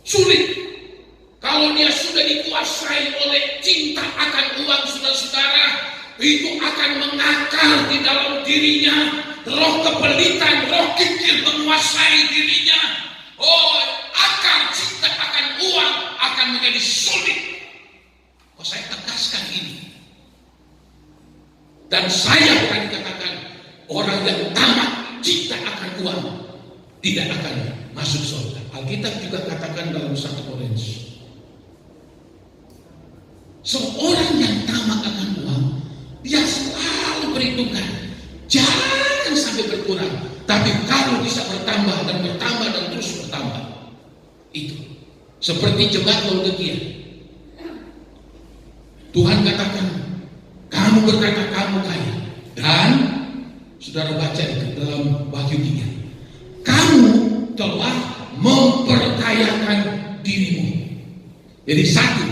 Sulit. Kalau dia sudah dikuasai oleh cinta akan uang, saudara-saudara, itu akan mengakar di dalam dirinya. Roh kepelitan, roh kikir menguasai dirinya. Oh, akar cinta akan uang akan menjadi sulit. Oh, saya tegaskan ini. Dan saya berani katakan, orang yang tamak cinta akan uang tidak akan masuk surga. Alkitab juga katakan dalam 1 Korintus, seorang yang tamak akan uang, dia selalu perhitungkan, jangan sampai berkurang, tapi kalau bisa bertambah dan bertambah dan terus bertambah. Itu seperti jemaat Laodikia. Tuhan katakan, kamu berkata kamu kaya, dan saudara baca di dalam Wahyu 3, kamu telah memperkayakan dirimu. Jadi satu,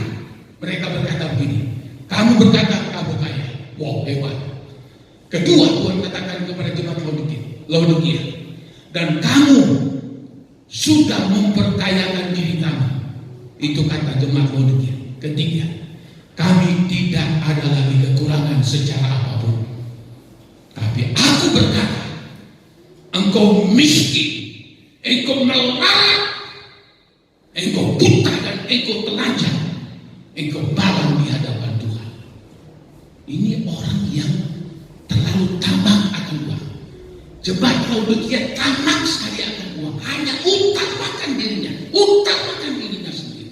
mereka berkata begini, kamu berkata kamu kaya, wow, hebat. Kedua, Tuhan katakan kepada jemaat Laodikia, dan kamu sudah memperkayakan diri kamu. Itu kata jemaat Laodikia. Ketiga, kami tidak ada lagi kekurangan secara apapun. Tapi aku berkata, engkau miskin, engkau melarat, engkau buta dan engkau telanjang, engkau malang di hadapan Tuhan. Ini orang yang terlalu tamak akan uang. Jemaat Laodikia tamak sekali akan uang, hanya utamakan dirinya, utamakan dirinya sendiri.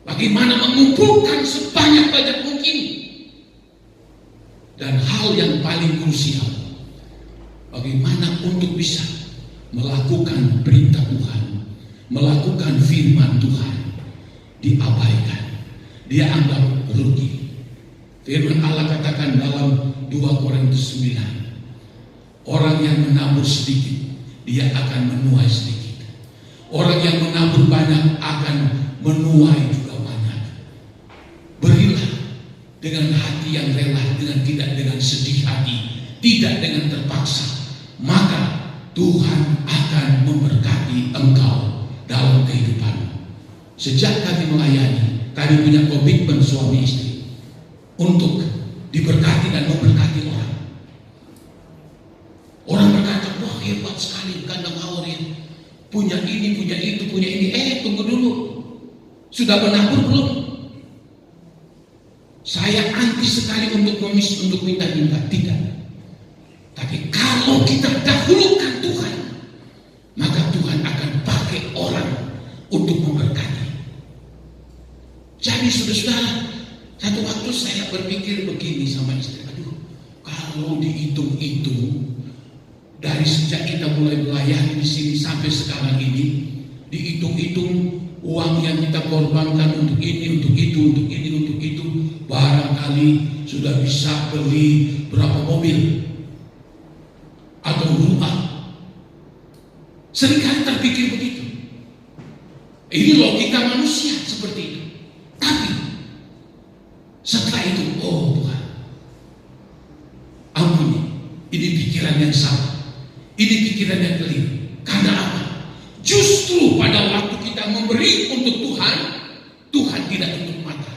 Bagaimana mengumpulkan sebanyak-banyak mungkin. Dan hal yang paling krusial, bagaimana untuk bisa melakukan perintah Tuhan, melakukan firman Tuhan, diabaikan, dia anggap rugi. Firman Allah katakan dalam 2 Korintus 9, orang yang menabur sedikit, dia akan menuai sedikit. Orang yang menabur banyak akan menuai juga banyak. Berilah dengan hati yang rela, tidak dengan sedih hati, tidak dengan terpaksa, maka Tuhan akan memberkati engkau dalam kehidupanmu. Sejak kami melayani, kami punya komitmen suami istri untuk diberkati dan memberkati orang. Orang berkata, wah hebat sekali kandang awal ini, punya ini, punya itu, punya ini. Tunggu dulu, sudah menabur belum? Saya anti sekali untuk minta-minta, tidak. Tapi kalau kita dahulukan Tuhan, maka Tuhan akan pakai orang untuk memberkati. Jadi saudara, satu waktu saya berpikir begini sama istri, aduh, kalau dihitung-hitung dari sejak kita mulai melayani di sini sampai sekarang ini, dihitung-hitung uang yang kita korbankan untuk ini, untuk itu, untuk ini, untuk itu, barangkali sudah bisa beli berapa mobil atau rumah. Seringkali terpikir begitu. Ini logika manusia seperti itu. Tapi setelah itu, oh Tuhan, ampuni, ini pikiran yang salah, ini pikiran yang keliru. Karena apa? Justru pada waktu kita memberi untuk Tuhan, Tuhan tidak tutup mata.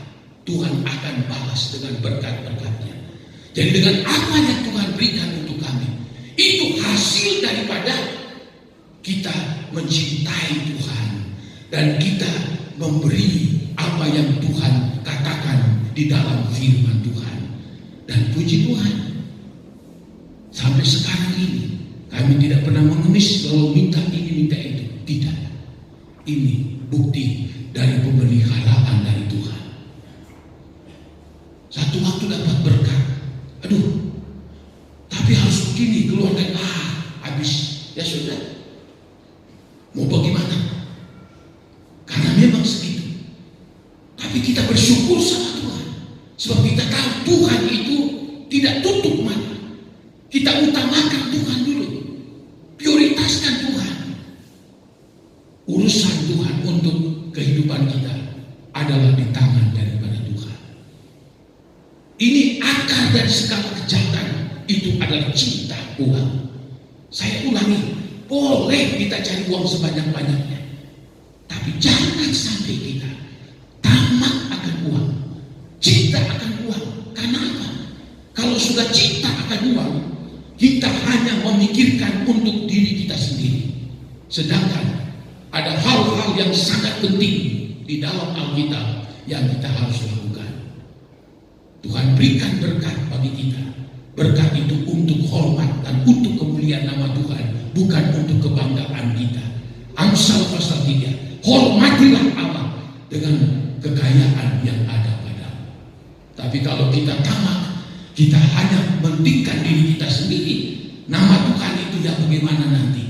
Tuhan akan balas dengan berkat-berkatnya. Jadi dengan apa yang Tuhan berikan untuk kami, itu hasil daripada kita mencintai Tuhan dan kita memberi apa yang Tuhan katakan di dalam firman Tuhan. Dan puji Tuhan, sampai sekarang ini kami tidak pernah mengemis kalau minta ini, minta itu. Tidak. Ini bukti dari pemeliharaan dari Tuhan. Satu waktu dapat berkat, aduh, tapi harus begini, keluarga habis, ya sudah, mau bagaimana? Karena memang segitu. Tapi kita bersyukur sama Tuhan, sebab kita tahu Tuhan itu tidak tutup mata. Kita utamakan Tuhan dulu, prioritaskan Tuhan. Urusan Tuhan untuk kehidupan kita adalah di tangan daripada Tuhan. Ini akar dari segala kejahatan itu adalah cinta uang. Saya ulangi, boleh kita cari uang sebanyak-banyaknya, tapi jangan sampai kita tamak akan uang, cinta akan uang. Karena apa? kalau sudah cinta akan uang, kita hanya memikirkan untuk diri kita sendiri. Sedangkan ada hal-hal yang sangat penting di dalam Alkitab yang kita harus lakukan. Tuhan berikan berkat bagi kita. Berkat itu untuk hormat dan untuk kemuliaan nama Tuhan, bukan untuk kebanggaan kita. Amsal pasal 3, hormatilah Allah dengan kekayaan yang ada padamu. Tapi kalau kita tamak, kita hanya mentingkan diri kita sendiri, nama Tuhan itu yang bagaimana nanti?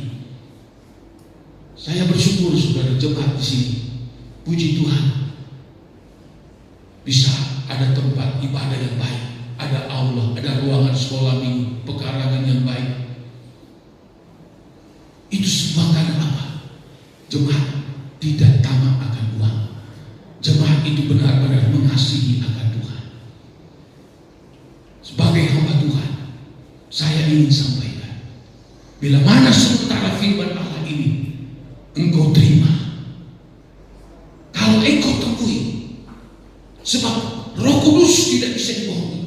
Saya bersyukur saudara jemaat di sini. Puji Tuhan, bisa ada tempat ibadah yang baik, ada aula, ada ruangan sekolah minggu, pekarangan yang baik. Itu semua karena apa? Jemaat tidak tamak akan uang. Jemaat itu benar-benar mengasihi akan Tuhan. Sebagai hamba Tuhan, saya ingin sampaikan, bila mana sementara firman Allah ini engkau terima, kalau engkau temui, sebab Roh Kudus tidak bisa dibohongi.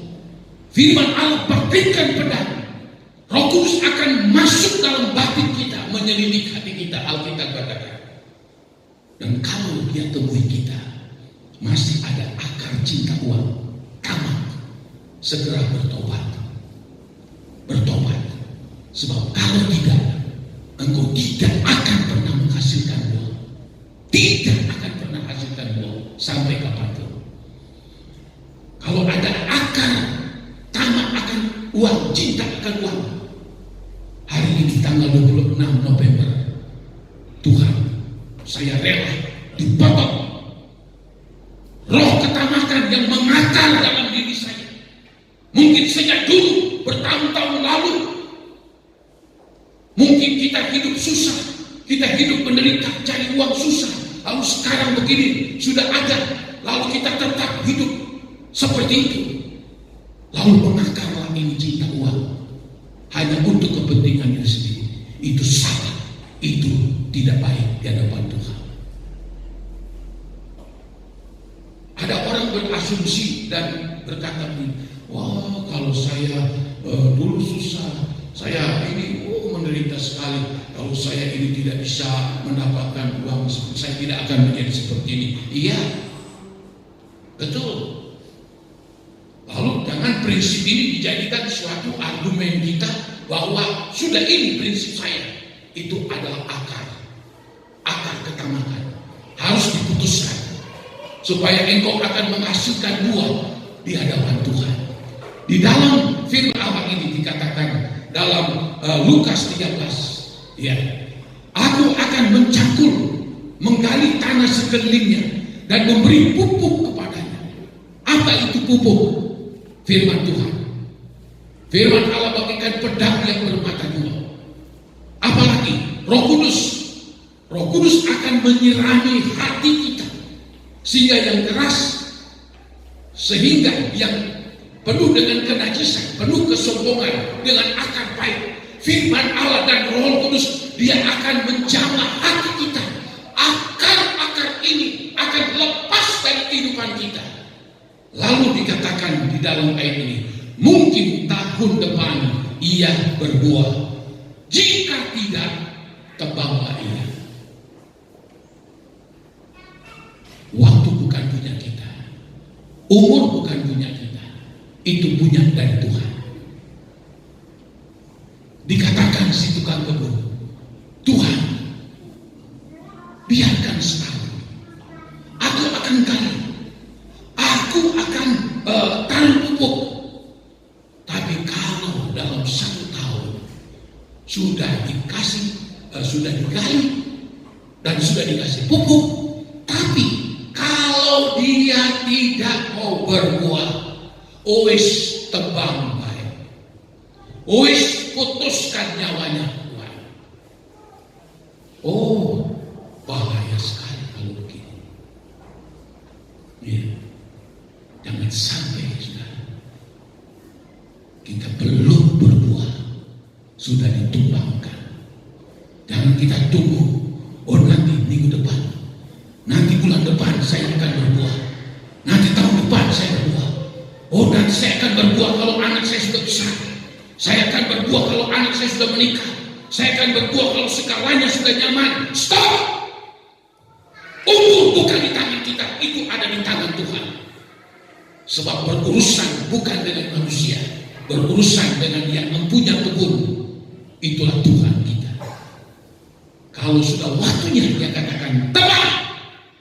Firman Allah bagaikan pedang. Roh Kudus akan masuk dalam batin kita, menyelidik hati kita, Alkitab katakan. Dan kalau dia temui kita masih ada akar cinta uang, tamak, segera bertobat. Bertobat. Sebab kalau tidak, engkau tidak akan pernah menghasilkan uang. Tidak akan pernah hasilkan uang sampai kapanpun. Kalau ada akar tamak akan uang, cinta akan uang, hari ini tanggal 26 November, Tuhan, saya rela dipotong roh ketamakan yang mengakar dalam diri saya. Mungkin sejak dulu, bertahun-tahun lalu, mungkin kita hidup susah, kita hidup menderita, cari uang susah, lalu sekarang begini, sudah ada, lalu kita tetap hidup seperti itu. Lalu mengakarlah ini cinta uang hanya untuk kepentingannya sendiri. Itu salah, itu tidak baik di hadapan Tuhan. Ada orang berasumsi dan berkata, wah kalau saya dulu susah, saya ini menderita sekali, kalau saya ini tidak bisa mendapatkan uang, saya tidak akan menjadi seperti ini. Iya, betul. Lalu jangan prinsip ini dijadikan suatu argumen kita bahwa sudah ini prinsip saya. Itu adalah akar ketamakan. Harus diputuskan supaya engkau akan menghasilkan buah di hadapan Tuhan. Di dalam firman Allah ini dikatakan dalam Lukas 13, ya, aku akan mencangkul, menggali tanah sekelilingnya dan memberi pupuk kepadanya. Apa itu pupuk? Firman Tuhan. Firman Allah bagaikan pedang yang bermata dua. Apalagi Roh Kudus. Roh Kudus akan menyirami hati kita sehingga yang keras, sehingga yang penuh dengan kenajisan, penuh kesombongan, dengan akar baik, firman Allah dan Roh Kudus, dia akan menjamah hati kita. Akar-akar ini akan lepas dari kehidupan kita. Lalu dikatakan di dalam ayat ini, mungkin tahun depan ia berbuah, jika tidak, tebanglah ia. Waktu bukan punya kita, umur bukan punya kita, itu punya dari Tuhan. Dikatakan si tukang kebun, Tuhan, biarkan setahun, aku akan gali, aku akan tanam pupuk. Tapi kalau dalam 1 tahun sudah dikasih, sudah digali dan sudah dikasih pupuk, tapi kalau dia tidak mau berbuah, wis tebang baik, wis putuskan nyawanya. Oh, bahaya sekali kalau begini. Ya, jangan sampai kita belum berbuah sudah ditumbangkan. Jangan kita tunggu, oh nanti minggu depan, nanti bulan depan saya akan berbuah, nanti tahun depan saya berbuah. Oh, dan saya akan berbuah kalau anak saya sudah besar. Saya akan berbuah kalau anak saya sudah menikah. Saya akan berbuah kalau segalanya sudah nyaman. Stop! Umur bukan di tangan kita, itu ada di tangan Tuhan. Sebab berurusan bukan dengan manusia, berurusan dengan yang mempunyai kebun. Itulah Tuhan kita. Kalau sudah waktunya dia katakan tebang,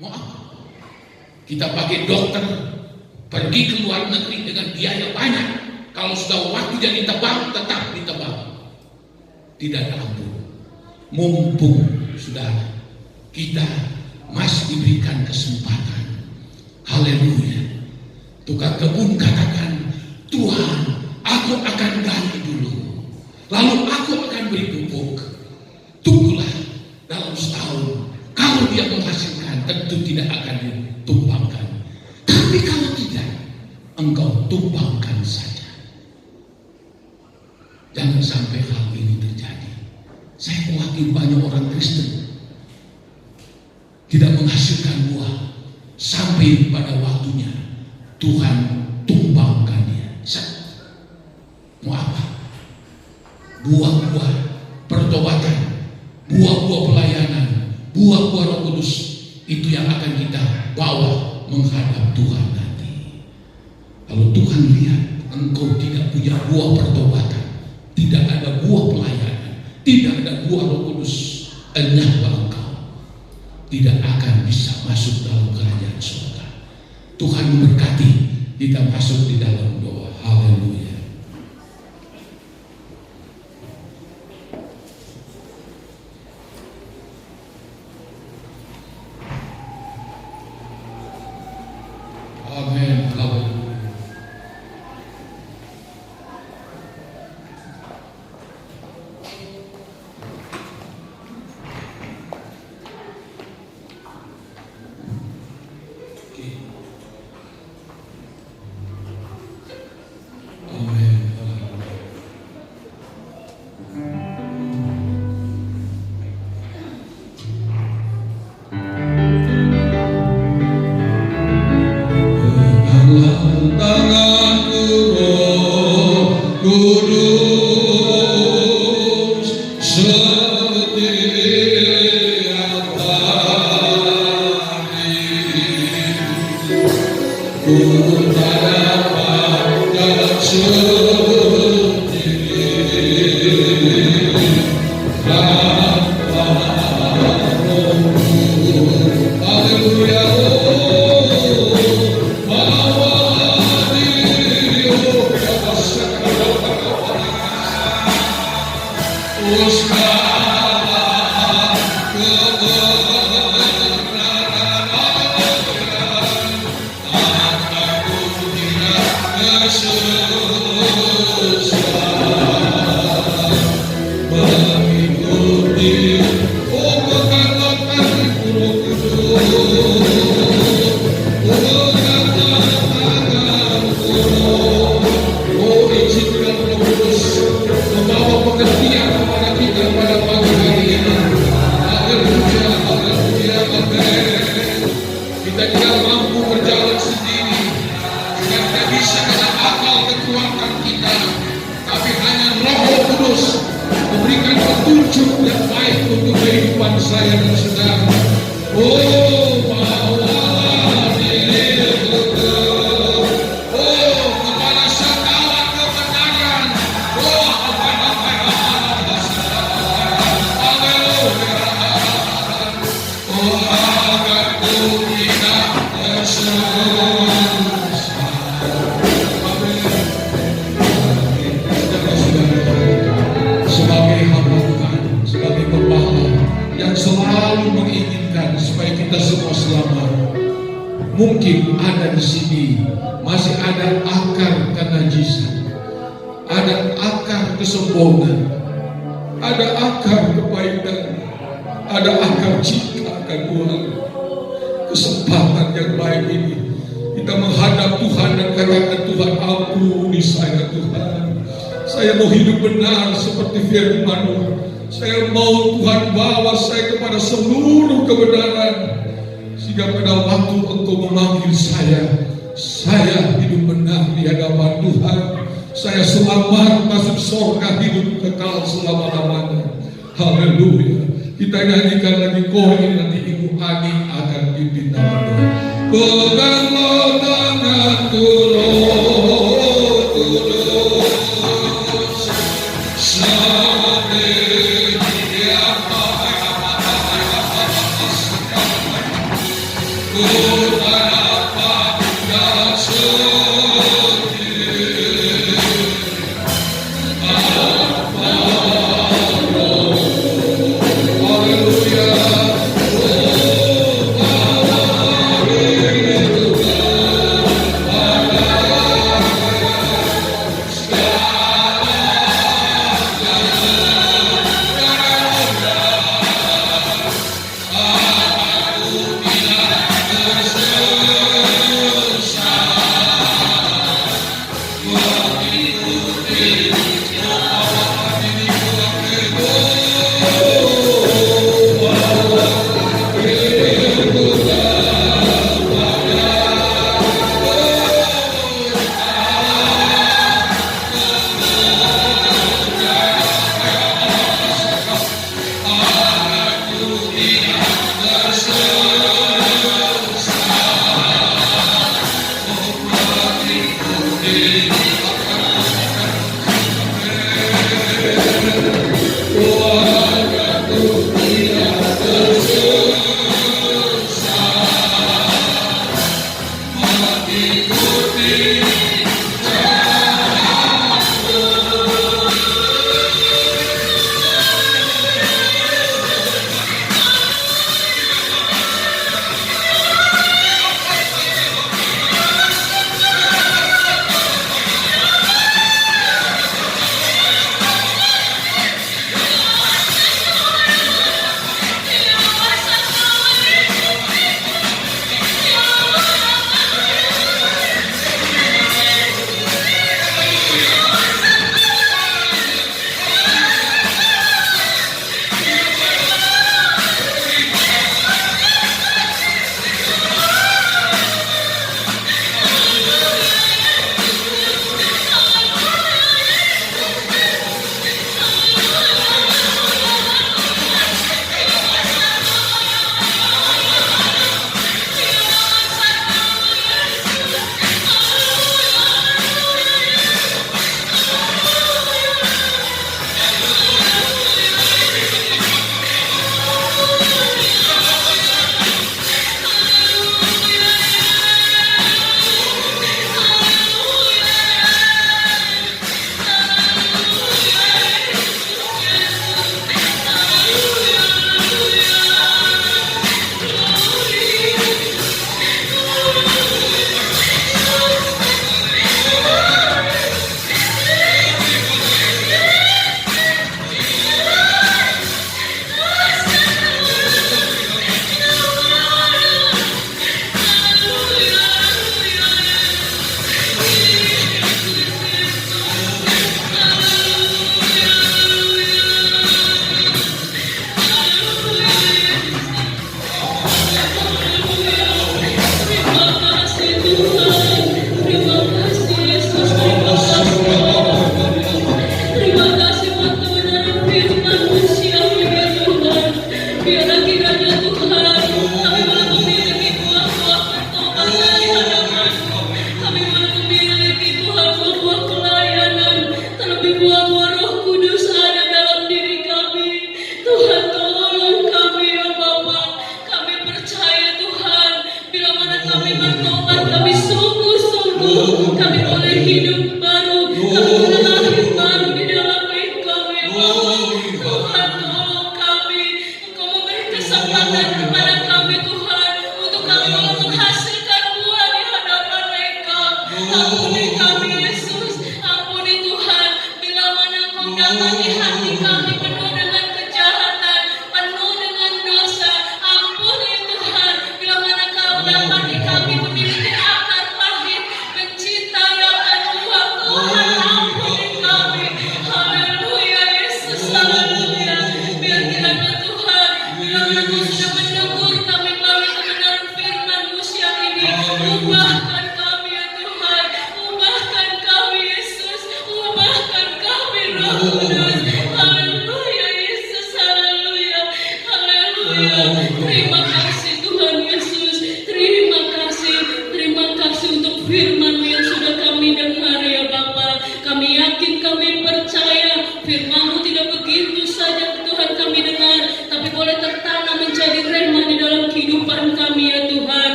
mau apa? Kita pakai dokter, pergi ke luar negeri dengan biaya banyak. Kalau sudah waktunya ditebang, tetap ditebang. Tidak ada ampun. Mumpung sudah kita masih diberikan kesempatan. Haleluya. Tukang kebun katakan, Tuhan, aku akan gali dulu, lalu aku akan beri pupuk. Tunggulah dalam setahun. Kalau dia menghasilkan, tentu tidak akan ditumpangkan. Tapi kalau tidak, engkau tumpangkan saja. Jangan sampai hal ini terjadi. Saya khawatir banyak orang Kristen tidak menghasilkan buah sampai pada waktunya Tuhan tumpangkannya. Mau apa? Buah-buah pertobatan, buah-buah pelayanan, buah-buah Roh Kudus, itu yang akan kita bawa menghadap Tuhan nanti. Kalau Tuhan lihat engkau tidak punya buah pertobatan, tidak ada buah pelayanan, tidak ada buah Roh Kudus, enyahlah engkau, tidak akan bisa masuk dalam kerajaan surga. Tuhan memberkati kita masuk di dalam doa. Haleluya. Amin. Haleluya. Mungkin ada di sini masih ada akar kenajisan, ada akar kesombongan, ada akar kepaitan, ada akar cinta akan Tuhan. Kesempatan yang baik ini kita menghadap Tuhan dan katakan, Tuhan ampuni saya Tuhan. Saya mau hidup benar seperti firman-Mu. Saya mau Tuhan bawa saya kepada seluruh kebenaran. Sehingga pada waktu Engkau memanggil saya hidup hidup benar di hadapan Tuhan. Saya selamat masuk surga, hidup kekal selama-lamanya. Haleluya. Kita nyanyikan lagi koin, nanti Ibu Ani akan pimpin dalam doa. Pegang tangan tulus sampai dia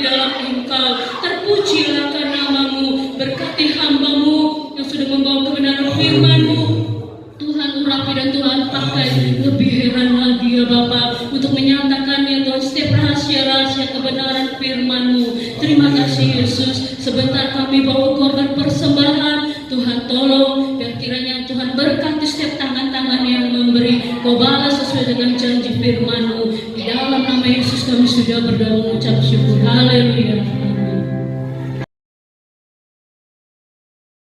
dalam Engkau. Terpujilah akan nama-Mu, berkati hamba-Mu yang sudah membawa kebenaran firman-Mu. Tuhan urapi dan Tuhan pakai lebih heran lagi ya Bapa untuk menyatakannya Tuhan setiap rahasia-rahasia kebenaran firman-Mu. Terima kasih Yesus. Sebentar kami bawa korban persembahan, Tuhan tolong dan kiranya Tuhan berkati setiap tangan-tangan yang memberi. Kau balas sesuai dengan janji firman-Mu. Di dalam nama Yesus kami sudah berdoa mengucap syukur. Haleluya.